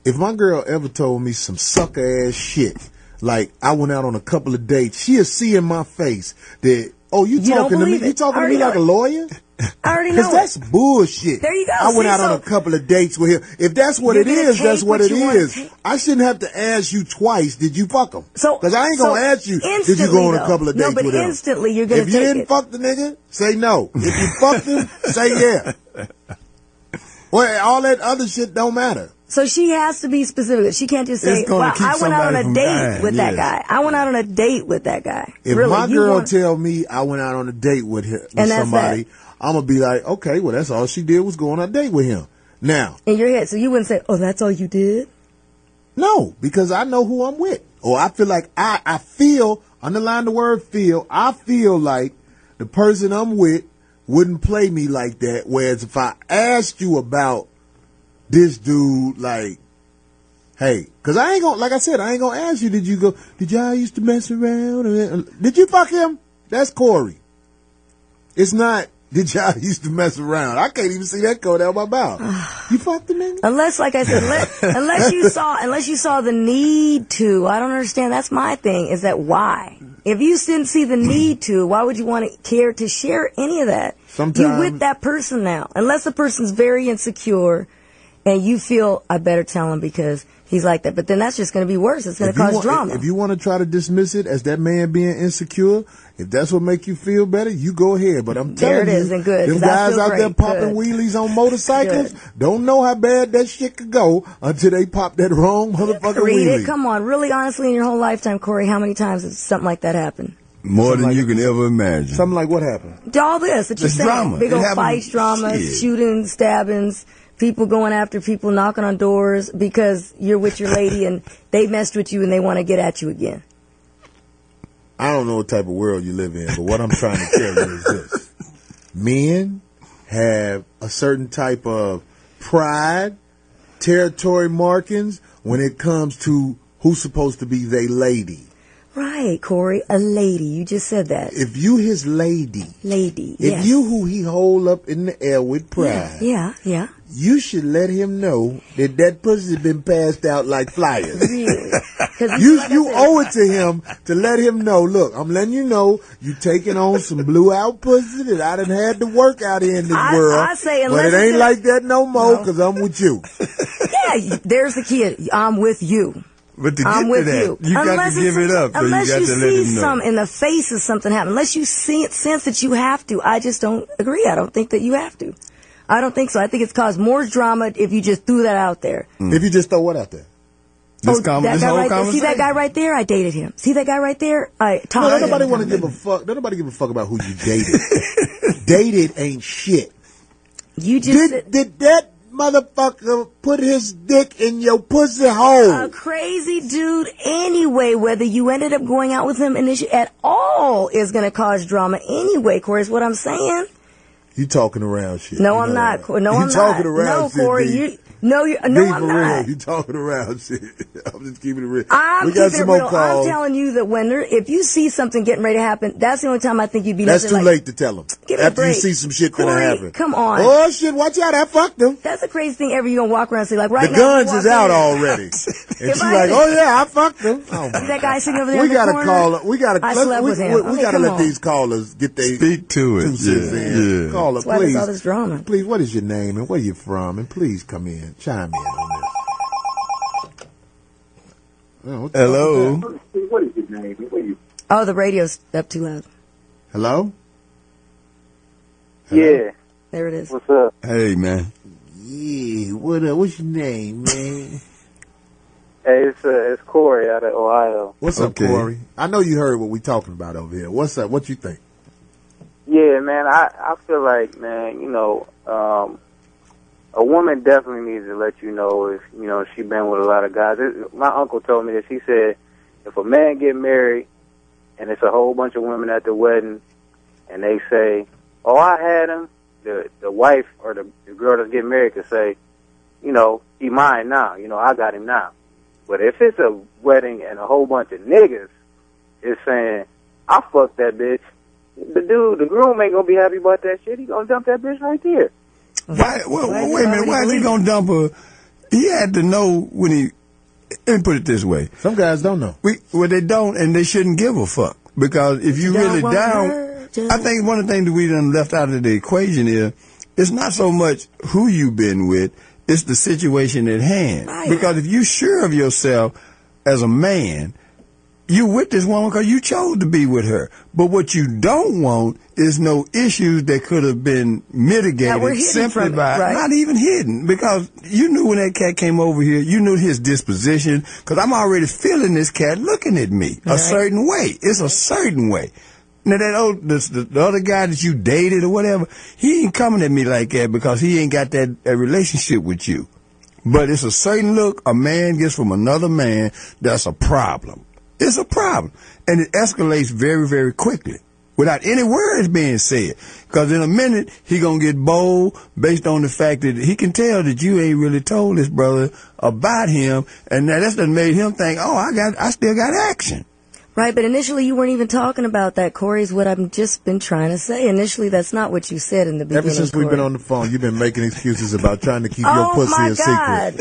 If my girl ever told me some sucker ass shit, like I went out on a couple of dates, she'll see in my face that, oh, you don't talking to me? believe it. You talking I to me already like a know lawyer? I already Because know that's bullshit. There you go. I went See, out on so- a couple of dates with him. If that's what You're it gonna is, that's take what what it you wanna is. take. I shouldn't have to ask you twice, did you fuck him? So- Because I ain't so going to ask you, did you instantly, go on a though. couple of No, dates but with him? instantly you're gonna If you take didn't it. fuck the nigga, say no. If you fucked him, say yeah. Well, all that other shit don't matter. So she has to be specific. She can't just say, well, I went out on a date with that guy. I went out on a date with that guy. If really, my girl tell me I went out on a date with somebody, I'm going to be like, okay, well, that's all she did was go on a date with him. Now. In your head. So you wouldn't say, oh, that's all you did? No, because I know who I'm with. Or I feel like I feel, underline the word feel, I feel like the person I'm with wouldn't play me like that. Whereas if I asked you about this dude, like, hey, cause I ain't gonna, like I said, I ain't gonna ask you, did y'all used to mess around? Did you fuck him? That's Corey. It's not, did y'all used to mess around? I can't even see that code out my mouth. You fucked the nigga? Unless, like I said, unless you saw the need to. I don't understand. That's my thing, is that why? If you didn't see the need to, why would you want to care to share any of that? Sometimes you're with that person now. Unless the person's very insecure and you feel, I better tell him because he's like that. But then that's just going to be worse. It's going to cause drama. If you want to try to dismiss it as that man being insecure, if that's what make you feel better, you go ahead. But I'm telling you, there it is, and good. Them guys out there popping wheelies on motorcycles don't know how bad that shit could go until they pop that wrong motherfucking wheelie. Come on, really, honestly, in your whole lifetime, Corey, how many times has something like that happened? More than you can ever imagine. Something like what happened? All this that you're saying. Drama. Big old fights, drama, shooting, stabbings, people going after people, knocking on doors because you're with your lady and they messed with you and they want to get at you again. I don't know what type of world you live in, but what I'm trying to tell you is this. Men have a certain type of pride, territory markings when it comes to who's supposed to be their lady. Right, Corey, a lady. You just said that. If you his lady. If you who he hold up in the air with pride. Yeah. You should let him know that pussy's been passed out like flyers. Really? You owe it to him to let him know, look, I'm letting you know you taking on some blew out pussy that I done had to work out in this world. I say, but it ain't like that no more because I'm with you. Yeah, there's the kid. I'm with you. But to I'm get with to that, you got to give it up. So unless you got you to let him see know. some in the face of something happen, unless you sense that you have to, I just don't agree. I don't think that you have to. I don't think so. I think it's caused more drama if you just threw that out there. If you just throw what out there? This whole conversation. See that guy right there? I dated him. See that guy right there? I talked to him. No, nobody want to give a fuck. Nobody give a fuck about who you dated. Dated ain't shit. You just did that motherfucker put his dick in your pussy hole? A crazy dude anyway, whether you ended up going out with him at all is going to cause drama anyway, Corey, is what I'm saying. You talking around shit. No, I'm not. No, I'm not. Talking around shit. No, Corey, I'm not. You talking around shit. I'm just keeping it real. We got some more calls. I'm telling you that if you see something getting ready to happen, that's the only time I think you'd be. That's too late to tell them. After you see some shit Corey, gonna happen. Come on. Oh shit! Watch out! I fucked them. That's the crazy thing ever. You gonna walk around and say like right the now. The guns is out already. And she's like, oh yeah, I fucked them. Oh, that guy sitting over there. We gotta call. We gotta. I slept with him. We gotta let these callers get their speak to it. Yeah. Caller, please. All this drama. Please, what is your name and where you from? And please come in, chime in on this. Oh, hello. What is your name and where you? Oh, the radio's up too loud. Hello? Yeah. There it is. What's up? Hey, man. Yeah, what up? What's your name, man? Hey, it's Corey out of Ohio. What's up, Corey? I know you heard what we talking about over here. What's up? What you think? Yeah, man, I feel like, man, a woman definitely needs to let you know if, she been with a lot of guys. My uncle told me this. He said, if a man get married and it's a whole bunch of women at the wedding and they say, oh, I had him, the wife or the girl that's getting married could say, he mine now. I got him now. But if it's a wedding and a whole bunch of niggas is saying, I fucked that bitch, the groom ain't gonna be happy about that shit. He gonna dump that bitch right there. Wait a minute. Why is he gonna dump her? He had to know when he. Let me put it this way. Some guys don't know. They don't, and they shouldn't give a fuck. Because if you really down, I think one of the things that we done left out of the equation is, it's not so much who you been with, it's the situation at hand. Right. Because if you sure of yourself as a man, you with this woman because you chose to be with her. But what you don't want is no issues that could have been mitigated simply by, not even hidden, because you knew when that cat came over here, you knew his disposition, because I'm already feeling this cat looking at me a certain way. It's a certain way. Now, the other guy that you dated or whatever, he ain't coming at me like that because he ain't got that relationship with you. But it's a certain look a man gets from another man that's a problem. It's a problem. And it escalates very, very quickly without any words being said. Because in a minute, he going to get bold based on the fact that he can tell that you ain't really told this brother about him. And that's what made him think, oh, I still got action. Right, but initially you weren't even talking about that, Corey, is what I've just been trying to say. Initially, that's not what you said in the beginning, Ever since Corey. we've been on the phone, you've been making excuses about trying to keep your pussy a secret.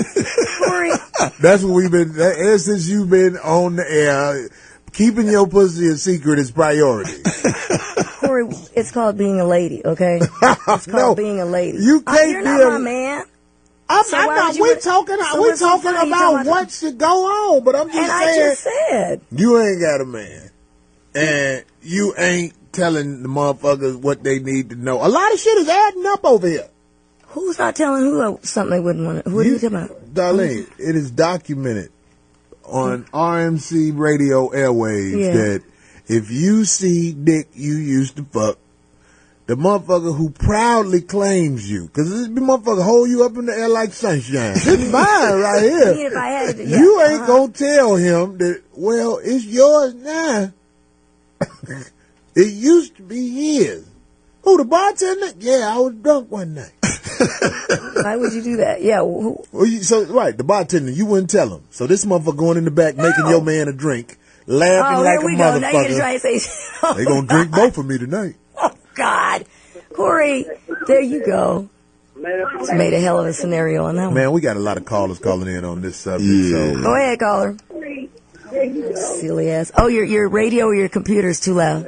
Corey. That's what we've been, ever since you've been on the air, keeping your pussy a secret is priority. Corey, it's called being a lady, okay? It's called being a lady. You can't you're not my man. We're talking about what should go on, but I'm just saying. I just said. You ain't got a man. And you ain't telling the motherfuckers what they need to know. A lot of shit is adding up over here. Who's not telling who something they wouldn't want to? Who are you talking about? Darlene, it is documented on RMC radio airwaves that if you see dick you used to fuck, the motherfucker who proudly claims you, because this motherfucker hold you up in the air like sunshine. This is mine right here. If I had to, you ain't gonna tell him that, well, it's yours now. It used to be his. Who, the bartender? Yeah, I was drunk one night. Why would you do that? Yeah. The bartender, you wouldn't tell him. So this motherfucker going in the back making your man a drink, laughing like a motherfucker. Now you're gonna try to say they gonna drink both of me tonight. Oh, God. Corey, there you go. It's made a hell of a scenario on that one. Man, we got a lot of callers calling in on this subject. So. Go ahead, caller. Silly ass. Oh, your radio or your computer's too loud.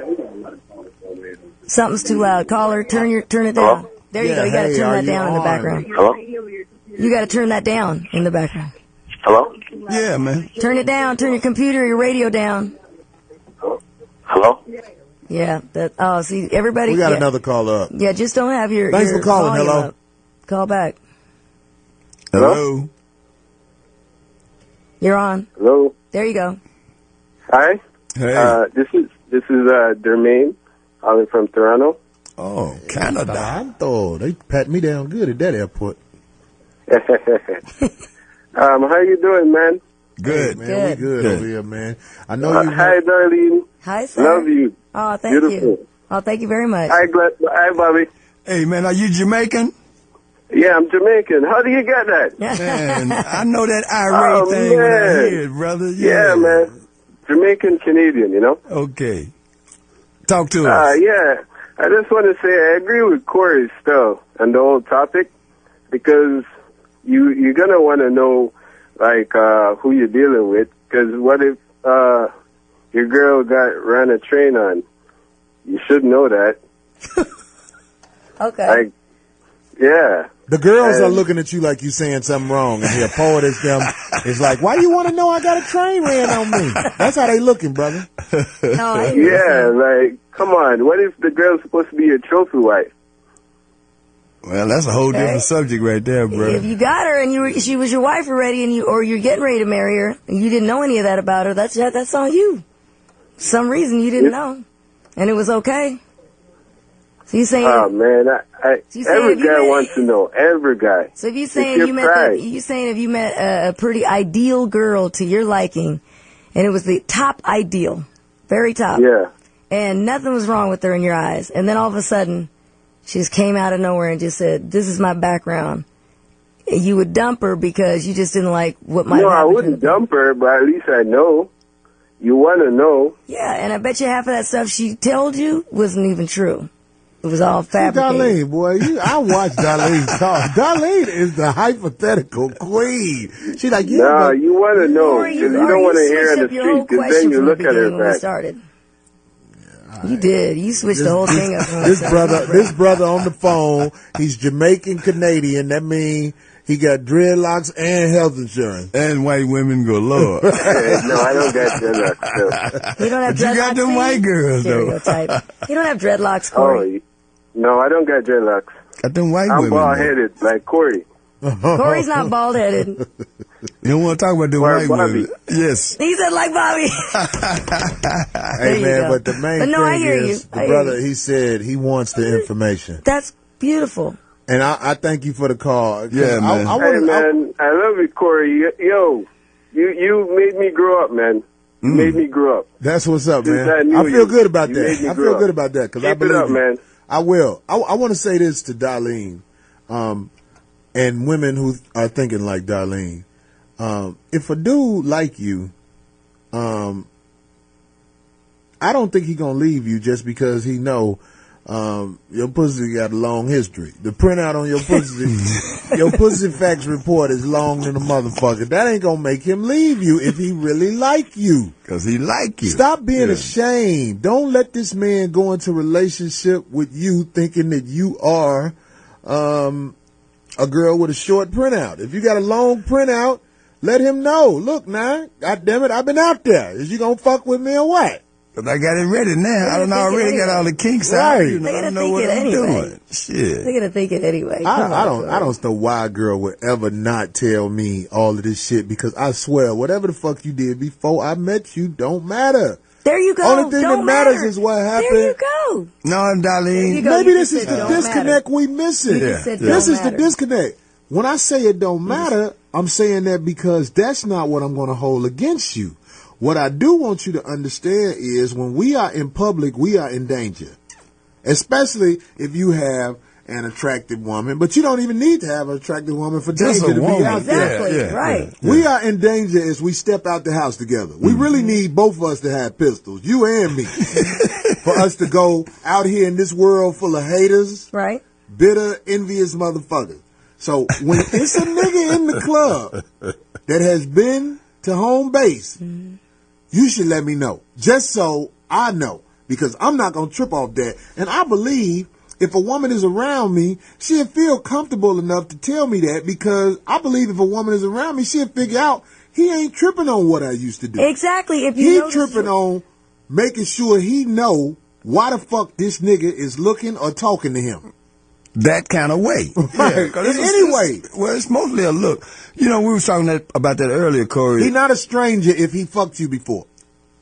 Something's too loud. Caller, turn it down. Hello? There you go. You got to turn that down in the background. Hello? You got to turn that down in the background. Hello? Yeah, man. Turn it down. Turn your computer, your radio down. Hello? Yeah. See, everybody. We got another caller up. Yeah, just don't have your. Thanks your for calling. volume Hello. up. Call back. Hello. You're on. Hello. There you go. Hi. Hey. This is Dermaine. I'm from Toronto. Oh, Canada. They pat me down good at that airport. How you doing, man? Good, man. We good over here, man. I know you. Hi, Darlene. Hi, sir. Love you. Oh, thank you. Oh, thank you very much. Hi, Bobby. Hey, man, are you Jamaican? Yeah, I'm Jamaican. How do you get that? Man, I know that irate thing when I hear it, brother. Yeah, man. Jamaican Canadian, you know? Okay. Talk to us. Yeah. I just want to say I agree with Corey still on the whole topic because you're going to want to know, like, who you're dealing with. Because what if your girl ran a train on? You should know that. Okay. Like, yeah. The girls are looking at you like you saying something wrong, and the poet is them is like, "Why you want to know I got a train ran on me?" That's how they looking, brother. Yeah, like, come on. What if the girl's supposed to be your trophy wife? Well, that's a whole different subject right there, bro. If you got her and she was your wife already, and you're getting ready to marry her, and you didn't know any of that about her, that's on you. For some reason you didn't know, and it was okay. So you saying? Oh man, every guy wants to know. Every guy. So if you saying if you met a pretty ideal girl to your liking, and it was the top ideal, very top, yeah, and nothing was wrong with her in your eyes, and then all of a sudden she just came out of nowhere and just said, "This is my background." You would dump her because you just didn't like what might happen. No, I wouldn't dump her, but at least I know. You want to know? Yeah, and I bet you half of that stuff she told you wasn't even true. It was all fabricated. Darlene, boy, I watched Darlene talk. Darlene is the hypothetical queen. She's like, yeah. No, you want to know because you don't want to hear in the street because then you look at her back. Started. You did. You switched the whole thing up. This brother on the phone, he's Jamaican Canadian. That means He got dreadlocks and health insurance. And white women go, Lord. No, I don't got dreadlocks. No. You don't have dreadlocks. You got them white girls, though. You don't have dreadlocks, Corey. No, I don't got dreadlocks. Got them white I'm women. bald headed like Corey. Corey's not bald headed. You don't want to talk about them white women. Yes. He said like Bobby. Hey man, but the main no, thing is the brother. He said he wants the information. That's beautiful. And I thank you for the call. Yeah, man. I love it, Corey. Yo, you made me grow up, man. You made me grow up. That's what's up, Since man. I feel good about that. I feel good about that because I believe it up, man. I will. I want to say this to Darlene, and women who are thinking like Darlene. If a dude like you, I don't think he gonna leave you just because he know your pussy got a long history. The printout on your pussy, your pussy facts report is long than a motherfucker. That ain't gonna make him leave you if he really like you. Cause he like you. Stop being ashamed. Don't let this man go into a relationship with you thinking that you are a girl with a short printout. If you got a long printout, let him know. Look now, goddamn it, I've been out there. Is you gonna fuck with me or what? But I got it ready now. I don't already got all the kinks out. Right. You know, I don't know what I'm doing. Shit. They're gonna think it anyway. I don't know why a girl would ever not tell me all of this shit because I swear, whatever the fuck you did before I met you don't matter. There you go. Only thing don't that matters matter. is what happened. There you go. No, Darlene. Maybe this is the disconnect we missing. This is the disconnect. When I say it don't matter, I'm saying that because that's not what I'm going to hold against you. What I do want you to understand is when we are in public, we are in danger. Especially if you have an attractive woman, but you don't even need to have an attractive woman for danger to be out there. Exactly, right. We are in danger as we step out the house together. We really need both of us to have pistols, you and me, for us to go out here in this world full of haters, right? Bitter, envious motherfuckers. So when it's a nigga in the club that has been to home base, you should let me know. Just so I know. Because I'm not going to trip off that. And I believe if a woman is around me, she'll feel comfortable enough to tell me that because I believe if a woman is around me, she'll figure out he ain't tripping on what I used to do. Exactly. If you he tripping on making sure he know why the fuck this nigga is looking or talking to him. That kind of way. Right. Anyway. Well, it's mostly a look. You know, we were talking about that earlier, Corey. He's not a stranger if he fucked you before.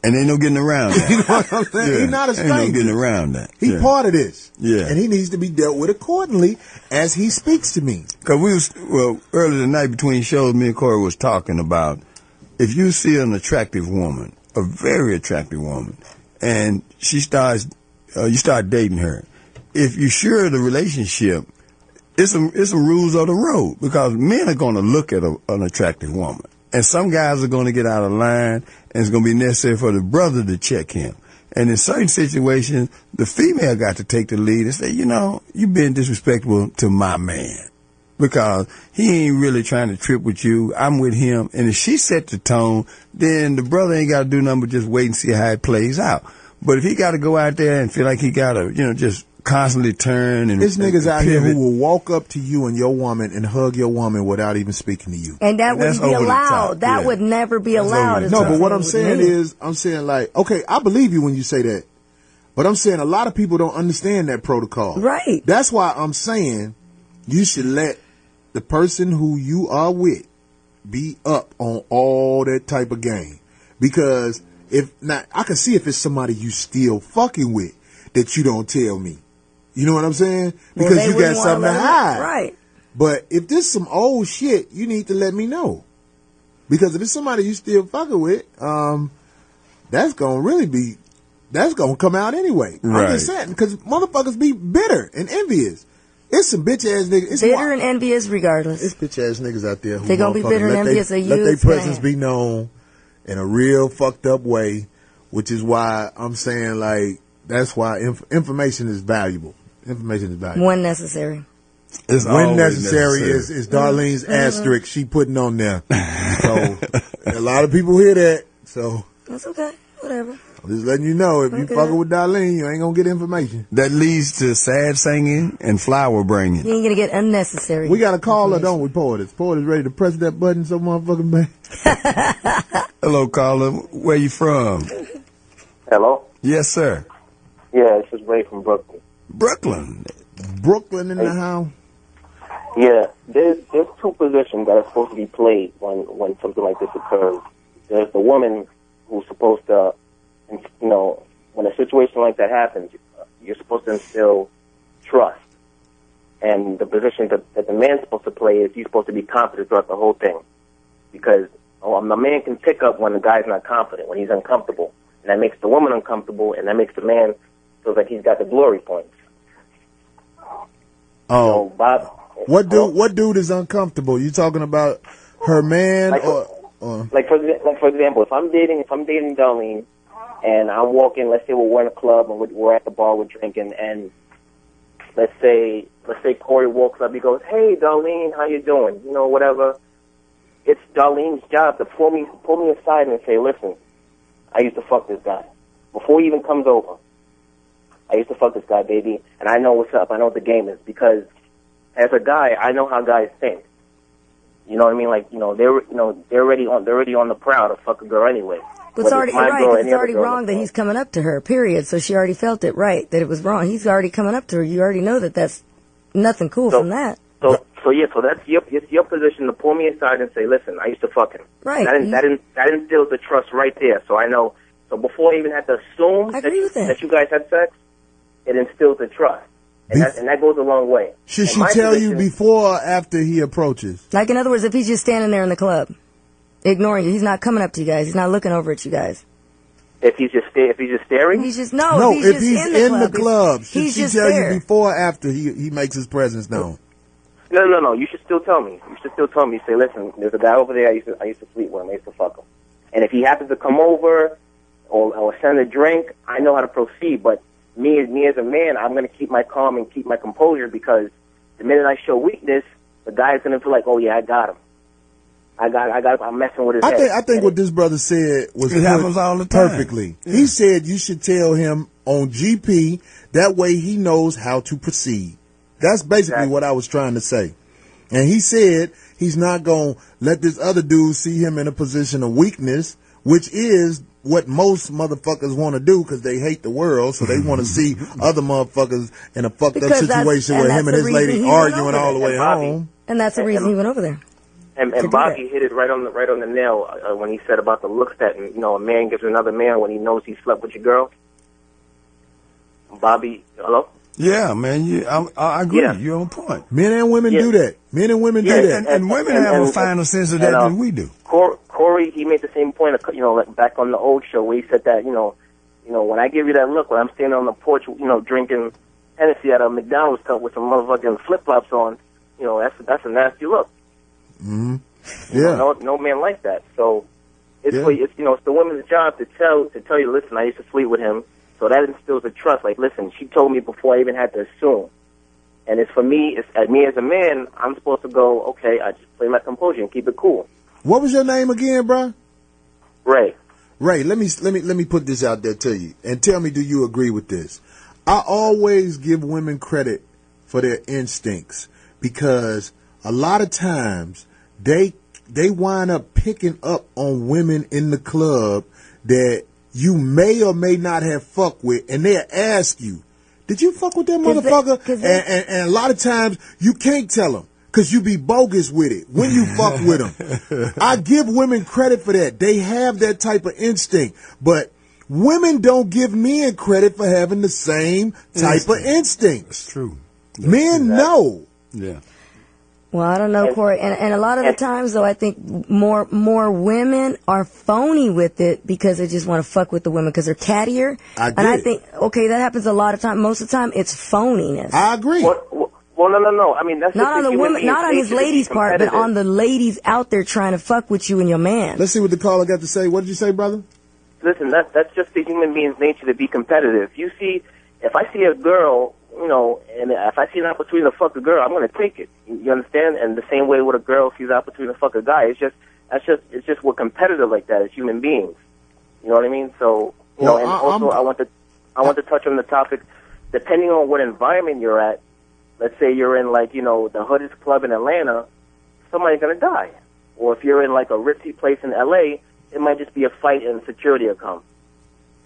And ain't no getting around that. You know what I'm saying? Yeah. He's not a stranger. Ain't no getting around that. He's part of this. Yeah. And he needs to be dealt with accordingly as he speaks to me. Because earlier tonight between shows, me and Corey was talking about if you see an attractive woman, a very attractive woman, and she starts, you start dating her, if you're sure of the relationship, it's some rules of the road because men are going to look at an attractive woman. And some guys are going to get out of line, and it's going to be necessary for the brother to check him. And in certain situations, the female got to take the lead and say, you know, you've been disrespectful to my man because he ain't really trying to trip with you. I'm with him. And if she set the tone, then the brother ain't got to do nothing but just wait and see how it plays out. But if he got to go out there and feel like he got to, you know, just constantly turn and there's niggas out pivot. here who will walk up to you and your woman and hug your woman without even speaking to you. And that wouldn't be allowed. That would never be allowed. No, but what I'm saying is, I'm saying like, okay, I believe you when you say that. But I'm saying a lot of people don't understand that protocol. Right. That's why I'm saying you should let the person who you are with be up on all that type of game. Because if not, I can see if it's somebody you still fucking with that you don't tell me. You know what I'm saying? Because you got something to hide. Right. But if this some old shit, you need to let me know. Because if it's somebody you still fucking with, that's going to come out anyway. Right. I'm just saying, because motherfuckers be bitter and envious. It's some bitch ass niggas. Bitter and envious regardless. It's bitch ass niggas out there who they gonna be bitter and envious of you. Let their presence be known in a real fucked up way, which is why I'm saying like, that's why information is valuable. Information is valuable. When necessary. When necessary is Darlene's asterisk she putting on there. So a lot of people hear that. So that's okay. Whatever. Just letting you know, if you Okay. fucking with Darlene, you ain't gonna get information. That leads to sad singing and flower bringing. You ain't gonna get unnecessary. We got a caller, don't we, Portis? Portis ready to press that button so motherfucking bad. Hello, caller. Where you from? Hello? Yes, sir. Yeah, this is Ray from Brooklyn. Brooklyn. Brooklyn in the house. Yeah, there's two positions that are supposed to be played when something like this occurs. There's the woman who's supposed to, you know, when a situation like that happens, you're supposed to instill trust. And the position that the man's supposed to play is he's supposed to be confident throughout the whole thing. Because the man can pick up when the guy's not confident, when he's uncomfortable. And that makes the woman uncomfortable, and that makes the man feel like he's got the glory points. Oh, So, Bob... what dude is uncomfortable? You talking about her man or? Like for example, if I'm dating Darlene, and I'm walking, let's say we're in a club and we're at the bar, we're drinking, and let's say Corey walks up, he goes, "Hey, Darlene, how you doing?" You know, whatever. It's Darlene's job to pull me aside and say, "Listen, I used to fuck this guy before he even comes over. I used to fuck this guy, baby, and I know what's up. I know what the game is because as a guy, I know how guys think. You know what I mean? Like, they're already on the prowl to fuck a girl anyway. But it's already right. 'Cause it's already girl wrong that he's coming up to her. Period. So she already felt it right that it was wrong. He's already coming up to her. You already know that that's nothing cool from that. So that's your position to pull me aside and say, "Listen, I used to fuck him." Right. That instills the trust right there. So I know. So before I even have to assume that you guys had sex, it instills the trust, and that goes a long way. Should she tell you before or after he approaches? Like, in other words, if he's just standing there in the club, ignoring you, he's not coming up to you guys, he's not looking over at you guys. If he's just staring, he's just if he's in the club, should he's she just tell there. you before or after he makes his presence known? No. You should still tell me. You should still tell me. Say, "Listen, there's a guy over there. I used to sleep with him. I used to fuck him." And if he happens to come over or send a drink, I know how to proceed. But me as a man, I'm going to keep my calm and keep my composure because the minute I show weakness, the guy's going to feel like, "Oh yeah, I got him. I'm messing with his head." I think what this brother said was It happens all the time. perfectly. He said you should tell him on GP. That way he knows how to proceed. That's basically what I was trying to say. And he said he's not going to let this other dude see him in a position of weakness, which is what most motherfuckers want to do because they hate the world, so they want to see other motherfuckers in a fucked up situation where him and his lady arguing all the way home. And that's the reason he went over there. And Bobby hit it right on the nail when he said about the looks that a man gives another man when he knows he slept with your girl. Bobby, hello? Yeah, man. I agree. Yeah. You're on point. Men and women do that. Men and women do that. And women have a finer sense of that than we do. Corey, he made the same point, like back on the old show where he said that, when I give you that look when I'm standing on the porch, drinking Hennessy at a McDonald's cup with some motherfucking flip-flops on, that's a nasty look. Mm-hmm. Yeah. No man like that. So it's the woman's job to tell you, "Listen, I used to sleep with him." So that instills a trust. Like, listen, she told me before I even had to assume. And it's for me, me as a man, I'm supposed to go, okay, I just play my composure and keep it cool. What was your name again, bro? Ray. Ray, let me put this out there to you and tell me, do you agree with this? I always give women credit for their instincts because a lot of times they wind up picking up on women in the club that you may or may not have fucked with, and they'll ask you, "Did you fuck with that motherfucker?" And a lot of times you can't tell them because you be bogus with it when you fuck with them. I give women credit for that. They have that type of instinct, but women don't give men credit for having the same type of instinct. That's true. Men know. Yeah. Well, I don't know, Corey. And a lot of the times, though, I think more women are phony with it because they just want to fuck with the women because they're cattier. I think, okay, that happens a lot of time. Most of the time, it's phoniness. I agree. Well, no. I mean, that's not on the women, not on his ladies' part, but on the ladies out there trying to fuck with you and your man. Let's see what the caller got to say. What did you say, brother? Listen, that's just the human being's nature to be competitive. If I see a girl, and if I see an opportunity to fuck a girl, I'm going to take it. You understand? And the same way with a girl sees an opportunity to fuck a guy, it's just we're competitive like that as human beings. You know what I mean? So, You know, and also I want to touch on the topic. Depending on what environment you're at, let's say you're in like, you know, the hoodest club in Atlanta, somebody's gonna die. Or if you're in like a ritzy place in LA, it might just be a fight and security will come.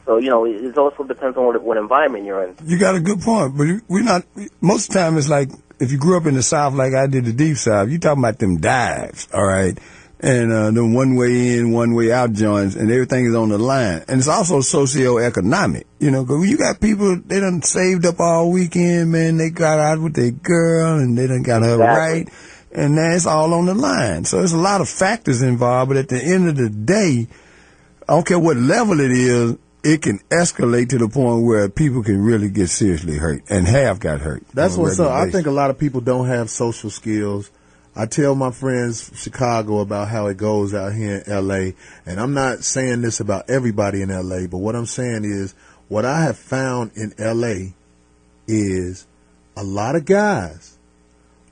So, you know, it also depends on what environment you're in. You got a good point, but we're not, most of the time it's like, if you grew up in the South like I did, the Deep South, you talking about them dives, all right? And the one way in, one way out joints, and everything is on the line. And it's also socioeconomic, you know, because you got people, they done saved up all weekend, man, they got out with their girl, and they done got her right, and now it's all on the line. So there's a lot of factors involved, but at the end of the day, I don't care what level it is, it can escalate to the point where people can really get seriously hurt and have got hurt. That's what's up. I think a lot of people don't have social skills. I tell my friends from Chicago about how it goes out here in L.A., and I'm not saying this about everybody in L.A., but what I'm saying is what I have found in L.A. is a lot of guys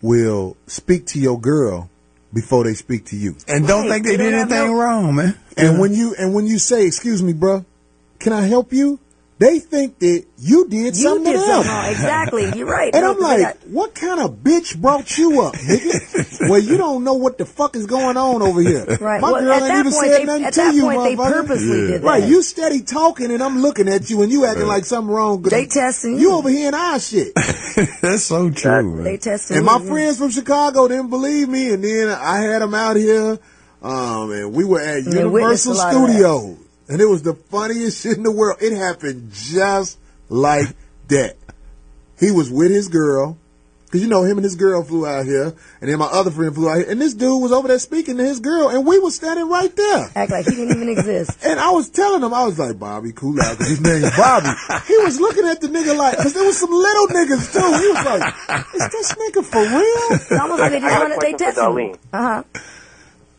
will speak to your girl before they speak to you. And don't think they did anything wrong, man. And when you say, excuse me, bro, can I help you? They think that you did something to them. Exactly. You're right. And I'm like, what kind of bitch brought you up, nigga? Well, you don't know what the fuck is going on over here. Right. My girl ain't even said nothing to you, motherfucker. They purposely did that. Right. You steady talking and I'm looking at you and you acting like something wrong. They testing you. You over here in our shit. That's so true. They testing and my friends from Chicago didn't believe me, and then I had them out here, and we were at Universal Studios. And it was the funniest shit in the world. It happened just like that. He was with his girl, because, you know, him and his girl flew out here, and then my other friend flew out here, and this dude was over there speaking to his girl, and we were standing right there. Act like he didn't even exist. And I was telling him, I was like, Bobby, cool out, because his name is Bobby. He was looking at the nigga like, because there was some little niggas, too. He was like, is this nigga for real? It's almost like they just wanted, they tested him.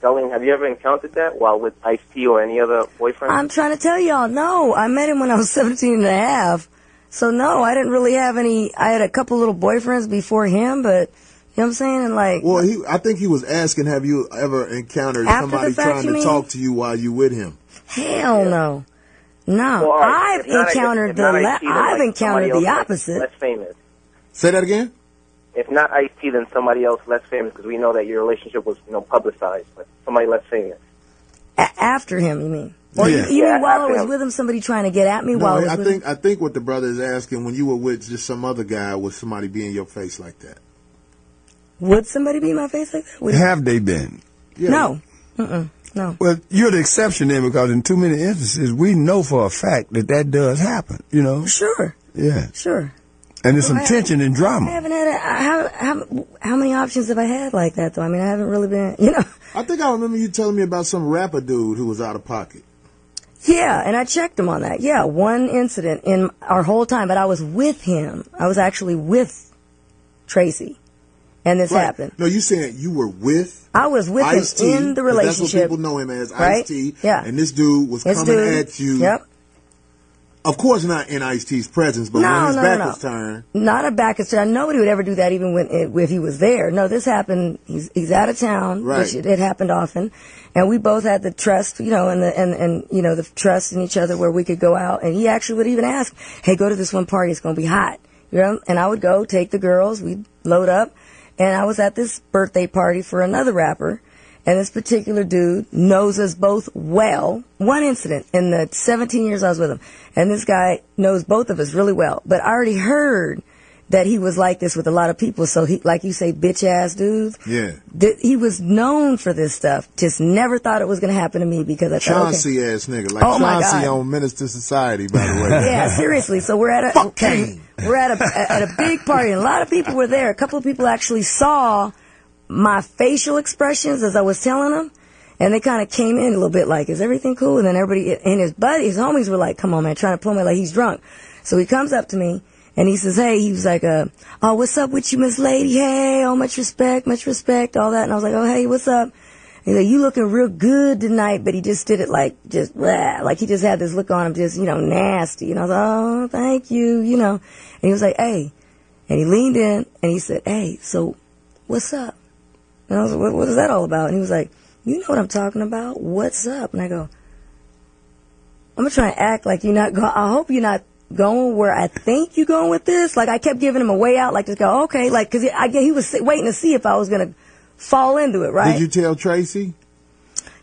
Darlene, have you ever encountered that while with Ice-T or any other boyfriend? I'm trying to tell y'all, no. I met him when I was 17 and a half. So, no, I didn't really have any. I had a couple little boyfriends before him, but, you know what I'm saying? And like, well, I think he was asking, have you ever encountered somebody trying to talk to you while you with him? Hell no. No. Well, I've encountered the opposite. Less famous. Say that again? If not Ice-T, then somebody else less famous, because we know that your relationship was, you know, publicized, but somebody less famous. After him, you mean? Or you mean while I was with him, somebody trying to get at me while I was with him? I think what the brother is asking, when you were with just some other guy, would somebody be in your face like that? Would somebody be in my face like that? Have they been? Yeah. No. No. Well, you're the exception then, because in too many instances, we know for a fact that does happen, you know? Sure. Yeah. Sure. And there's some tension and drama. I haven't had how many options have I had like that, though? I mean, I haven't really been, you know. I think I remember you telling me about some rapper dude who was out of pocket. Yeah, and I checked him on that. Yeah, one incident in our whole time, but I was with him. I was actually with Tracy, and this happened. No, you saying you were with? I was with Ice-T, him in the relationship. That's what people know him as, right? Ice-T. Yeah. And this dude was coming at you. Yep. Of course not in Ice-T's presence, but when his back was turned. Not a back was turned. Nobody would ever do that even if he was there. No, this happened. He's out of town, which it happened often. And we both had the trust, you know, and you know, the trust in each other where we could go out. And he actually would even ask, hey, go to this one party. It's going to be hot. You know? And I would go, take the girls. We'd load up. And I was at this birthday party for another rapper. And this particular dude knows us both well. One incident in the 17 years I was with him. And this guy knows both of us really well. But I already heard that he was like this with a lot of people. So he, like you say, bitch-ass dudes. Yeah. He was known for this stuff. Just never thought it was going to happen to me because I thought, Chauncey-ass nigga. Like Chauncey on Menace to Society, by the way. Yeah, seriously. So we're at a big party. And a lot of people were there. A couple of people actually saw my facial expressions as I was telling them, and they kind of came in a little bit like, is everything cool? And then everybody, and his homies were like, come on, man, trying to pull me like he's drunk. So he comes up to me, and he says, hey, he was like, oh, what's up with you, Miss Lady? Hey, oh, much respect, all that. And I was like, oh, hey, what's up? He's like, you looking real good tonight, but he just did it like he just had this look on him, just, you know, nasty. And I was like, oh, thank you, you know. And he was like, hey, and he leaned in, and he said, hey, so what's up? And I was like, what is that all about? And he was like, you know what I'm talking about. What's up? And I go, I'm gonna try and act like you're not going. I hope you're not going where I think you're going with this. Like, I kept giving him a way out, like, just go, okay, like, because he was waiting to see if I was gonna fall into it, right? Did you tell Tracy?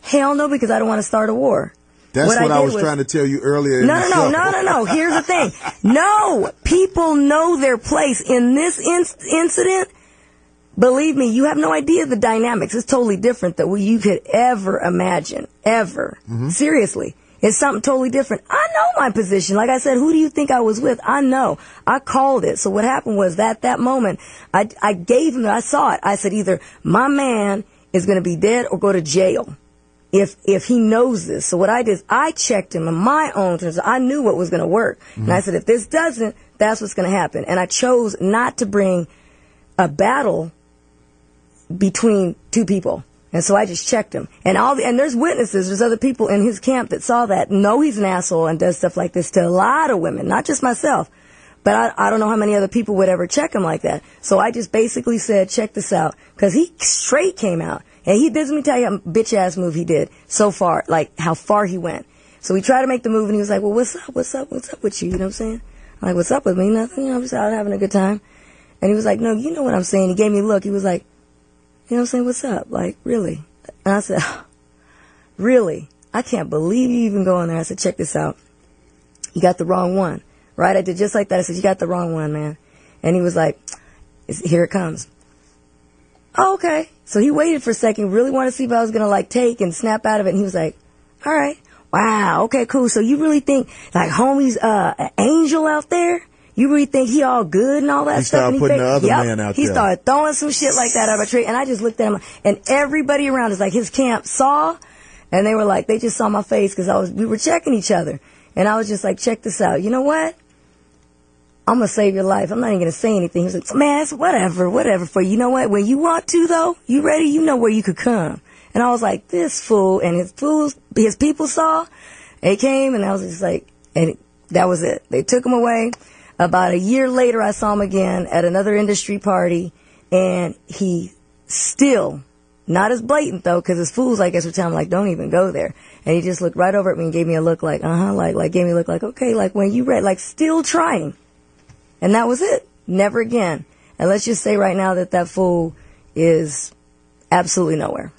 Hell no, because I don't want to start a war. That's what I was trying to tell you earlier. No. Here's the thing. No, people know their place in this incident. Believe me, you have no idea the dynamics. It's totally different than what you could ever imagine. Ever. Mm-hmm. Seriously. It's something totally different. I know my position. Like I said, who do you think I was with? I know. I called it. So what happened was that moment, I gave him, I saw it. I said, either my man is going to be dead or go to jail if he knows this. So what I did is I checked him on my own terms. I knew what was going to work. Mm-hmm. And I said, if this doesn't, that's what's going to happen. And I chose not to bring a battle between two people. And so I just checked him. And there's witnesses, there's other people in his camp that saw that, know he's an asshole and does stuff like this to a lot of women, not just myself. But I don't know how many other people would ever check him like that. So I just basically said, check this out. Because he straight came out. And let me tell you how bitch-ass move he did so far, like how far he went. So we tried to make the move, and he was like, well, what's up with you? You know what I'm saying? I'm like, what's up with me? Nothing. I'm just out having a good time. And he was like, no, you know what I'm saying. He gave me a look. He was like, you know what I'm saying? What's up? Like, really? And I said, really? I can't believe you even going there. I said, check this out. You got the wrong one. Right? I did just like that. I said, you got the wrong one, man. And he was like, here it comes. Oh, okay. So he waited for a second, really wanted to see if I was going to, like, take and snap out of it. And he was like, all right. Wow. Okay, cool. So you really think, like, homie's an angel out there? You really think he all good and all that stuff? He started putting the other man out there. He started throwing some shit like that out of a tree. And I just looked at him, and everybody around us, like his camp, saw, and they were like, they just saw my face because we were checking each other. And I was just like, check this out. You know what? I'm going to save your life. I'm not even going to say anything. He was like, man, it's whatever for you. You know what? When you want to, though, you ready? You know where you could come. And I was like, this fool. And his people saw. They came, and I was just like, and that was it. They took him away. About a year later, I saw him again at another industry party, and he still, not as blatant though, because his fools, I guess, were telling him, like, don't even go there. And he just looked right over at me and gave me a look like, like gave me a look like, okay, like when you read, like still trying. And that was it. Never again. And let's just say right now that fool is absolutely nowhere.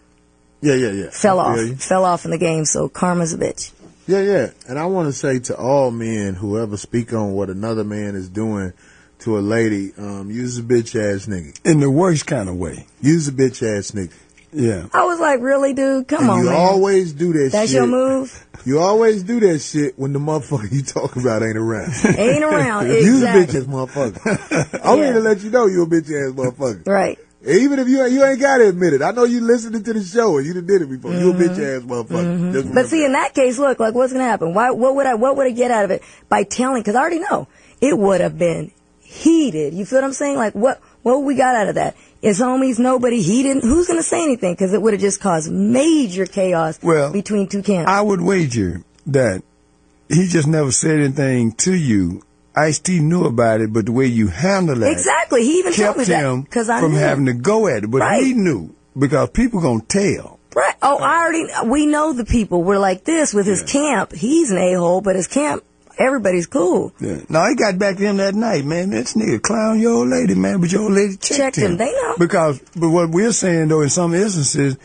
Yeah. Fell off in the game, so karma's a bitch. Yeah. And I want to say to all men who ever speak on what another man is doing to a lady, use a bitch ass nigga. In the worst kind of way. Use a bitch ass nigga. Yeah. I was like, really, dude? Come on, man. You always do that shit. That's your move? You always do that shit when the motherfucker you talk about ain't around. Ain't around, exactly. Use a bitch ass motherfucker. I'm here to let you know you a bitch ass motherfucker. Right. Even if you ain't got to admit it. I know you listening to the show and you done did it before. You a bitch ass motherfucker. Mm-hmm. But see, in that case, look, like what's going to happen? What would I get out of it by telling? Because I already know it would have been heated. You feel what I'm saying? Like what we got out of that? His homies, nobody, he didn't. Who's going to say anything? Because it would have just caused major chaos between two camps. I would wager that he just never said anything to you. Ice-T knew about it, but the way you handled that exactly. He even told me that because I from knew. Having to go at it. But he knew because people gonna tell. Right. Oh, we know the people. We're like this with his camp. He's an a-hole, but his camp, everybody's cool. Yeah. No, he got back to him that night, man. This nigga clown your old lady, man, but your old lady checked him. They know. But what we're saying though, in some instances,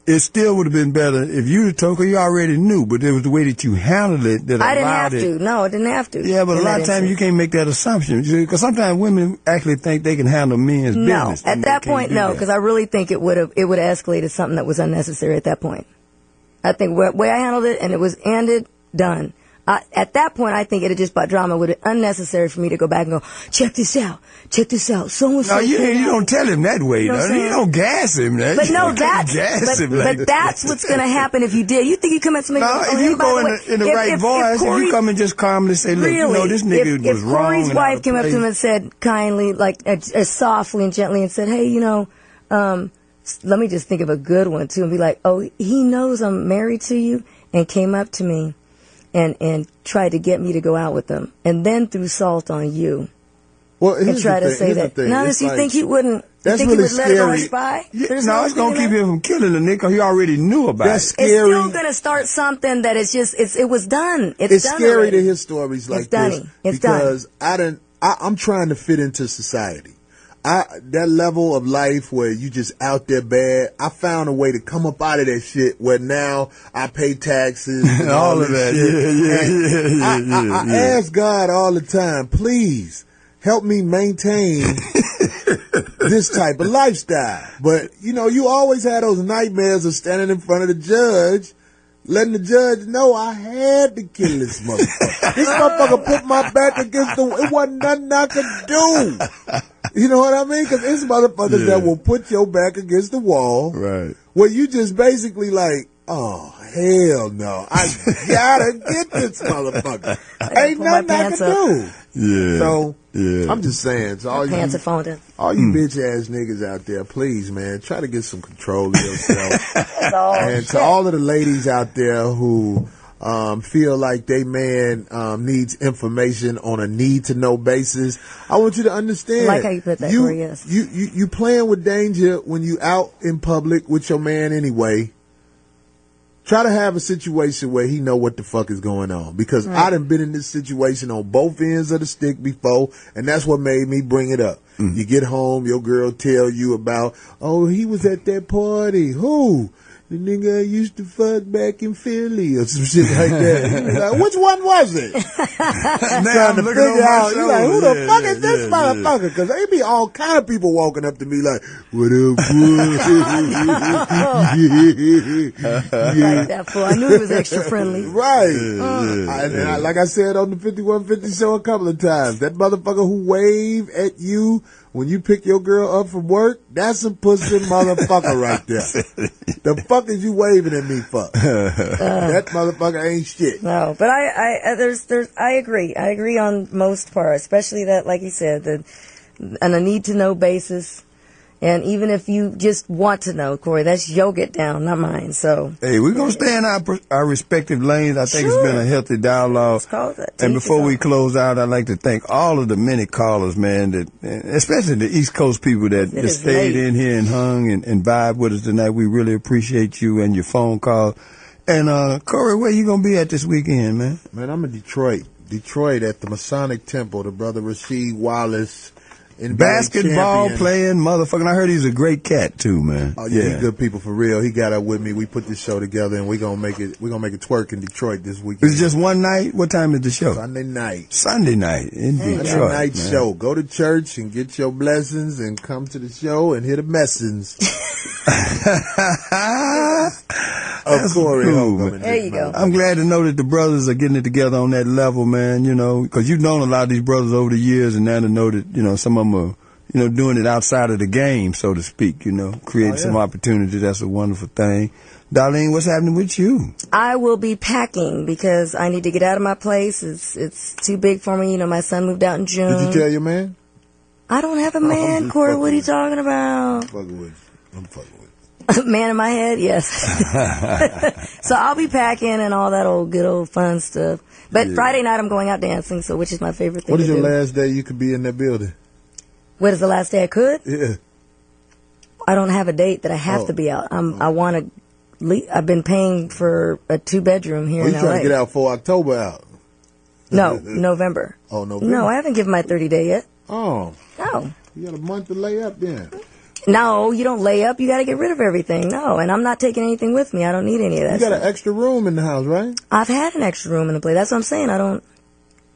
it still would have been better if you told her you already knew, but it was the way that you handled it that I allowed it. didn't have to. No, I didn't have to. Yeah, but a lot of times you can't make that assumption because sometimes women actually think they can handle men's business. No, at that point, no, because I really think it would have escalated something that was unnecessary at that point. I think the way I handled it and it was ended, done. At that point, I think it had just brought drama. It would have been unnecessary for me to go back and go, check this out. So-and-so. No, you don't tell him that way. You don't gas him. But no, that's what's going to happen if you did. You think you come at somebody? No, if you go in the right voice, if you come and just calmly say, look, really, this nigga was wrong. If Corey's wife came up to him and said kindly, like as softly and gently and said, hey, let me just think of a good one too and be like, oh, he knows I'm married to you and came up to me and tried to get me to go out with them and then threw salt on you. Well, and try to say that. Now, you think he wouldn't? That's think really he would let it scary. rush by? There's No, it's gonna keep feeling? him from killing the nigga. He already knew about That's it. scary. It's still gonna start something that it's just it was done. It's done scary already. to hear stories like It's done. this It's done. because I'm trying to fit into society. That level of life where you just out there bad, I found a way to come up out of that shit where now I pay taxes and all of that. Shit. I ask God all the time, please help me maintain this type of lifestyle. But, you always had those nightmares of standing in front of the judge, letting the judge know I had to kill this motherfucker. This motherfucker put my back against it wasn't nothing I could do. You know what I mean? Because it's motherfuckers that will put your back against the wall. Right. Where you just basically like, oh, hell no. I gotta get this motherfucker. Ain't nothing I can do. Yeah. So, yeah. I'm just saying, so all you bitch ass niggas out there, please, man, try to get some control of yourself. And to all of the ladies out there who feel like they man needs information on a need to know basis, I want you to understand. I like how you put that, Corey, yes. You playing with danger when you out in public with your man anyway. Try to have a situation where he know what the fuck is going on. Because I done been in this situation on both ends of the stick before, and that's what made me bring it up. You get home, your girl tell you about, oh, he was at that party. Who? The nigga I used to fuck back in Philly or some shit like that. You be like, which one was it? Trying to figure out, you like, who the fuck is this motherfucker? Because they be all kind of people walking up to me like, what up, boy? Like that fool. I knew he was extra friendly. Right. And like I said on the 5150 show a couple of times, that motherfucker who wave at you when you pick your girl up from work, that's a pussy motherfucker right there. The fuck is you waving at me for? That motherfucker ain't shit. No, but I agree. I agree on most parts, especially that, like you said, on a need to know basis. And even if you just want to know, Corey, that's your get down, not mine. So hey, we're gonna stay in our respective lanes. I think it's been a healthy dialogue. And before we close out, I'd like to thank all of the many callers, man, that especially the East Coast people that just stayed in here and hung and vibed with us tonight. We really appreciate you and your phone call. And Corey, where you gonna be at this weekend, man? Man, I'm in Detroit. Detroit at the Masonic Temple. The brother Rasheed Wallace. Basketball playing motherfucker. I heard he's a great cat too, man. Oh yeah, he's good people for real. He got up with me. We put this show together, and we're gonna make it twerk in Detroit this weekend. It's just one night. What time is the show? Sunday night. Sunday night in Detroit. Sunday night man. show. Go to church and get your blessings, and come to the show and hear the messings. Of Corey Holcomb. There you go. I'm glad to know that the brothers are getting it together on that level, man. You know, because you've known a lot of these brothers over the years, and now to know that some of them are doing it outside of the game, so to speak. Creating some opportunities. That's a wonderful thing. Darlene, what's happening with you? I will be packing because I need to get out of my place. It's too big for me. My son moved out in June. Did you tell your man? I don't have a man, Corey. What are you talking about? I'm fucking with you. Man in my head, yes. So I'll be packing and all that good old fun stuff. But Friday night I'm going out dancing, which is my favorite thing. What is to your do. last day you could be in that building? What is the last day I could? Yeah. I don't have a date that I have to be out. I want to. I've been paying for a 2-bedroom here in LA. You trying to get out for October out? No, November. Oh, November. No, I haven't given my 30-day yet. Oh. No. You got a month to lay up then. No, you don't lay up. You got to get rid of everything. No, and I'm not taking anything with me. I don't need any of that. You got an extra room in the house, right? I've had an extra room in the place. That's what I'm saying. I don't.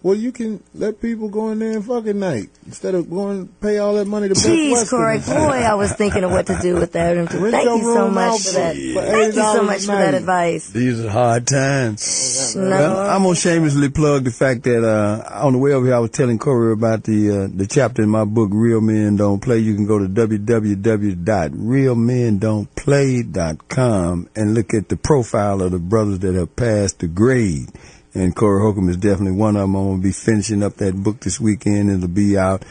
Well, you can let people go in there and fuck at night instead of going and pay all that money to Jeez, Corey, boy, I was thinking of what to do with that. Thank you so much for that. Thank you so much for that advice. These are hard times. No. Well, I'm gonna shamelessly plug the fact that on the way over here I was telling Corey about the chapter in my book Real Men Don't Play. You can go to www.realmendon'tplay.com and look at the profile of the brothers that have passed the grade. And Corey Holcomb is definitely one of them. I'm going to be finishing up that book this weekend. It'll be out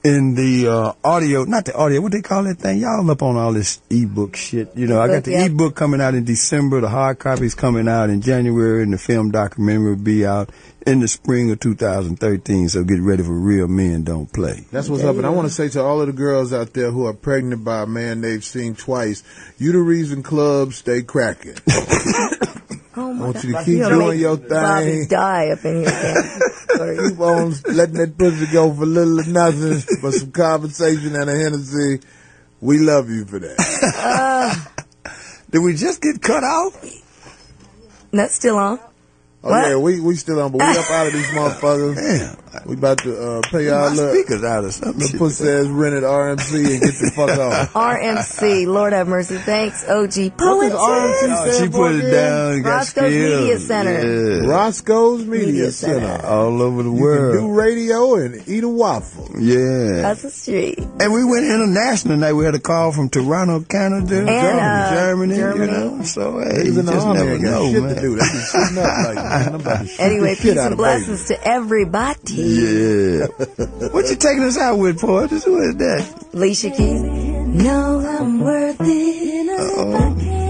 in the audio, not the audio, what they call that thing? Y'all up on all this ebook shit. You know, I got the ebook coming out in December, the hard copy's coming out in January, and the film documentary will be out in the spring of 2013. So get ready for Real Men Don't Play. That's what's up. And I want to say to all of the girls out there who are pregnant by a man they've seen twice, you the reason clubs stay cracking. Oh my I want you to God. keep doing your thing. Bobby die up in here. Keep on letting that pussy go for little or nothing, but some conversation and a Hennessy. We love you for that. Did we just get cut off? That's still on. Oh yeah, we still on, but we up out of these motherfuckers. Damn. We about to pay y'all speakers out or something. The pussy ass rented RMC and get the fuck off. RMC, Lord have mercy. Thanks, OG. What does RMC She put it down and got Roscoe's Media Center. Yeah. Roscoe's Media Center. All over the You world. can do radio and eat a waffle. Yeah. That's the street. And we went international tonight. We had a call from Toronto, Canada, And, Germany. Germany. You know? So, hey, Niggas you in the just army never ain't got know, shit man. to do. They be shooting up like, man, I'm about to shoot Anyway, the shit peace out and of blessings to everybody. Yeah. What you taking us out with, Porter? What is that? Alicia Keys. No, I'm worth it.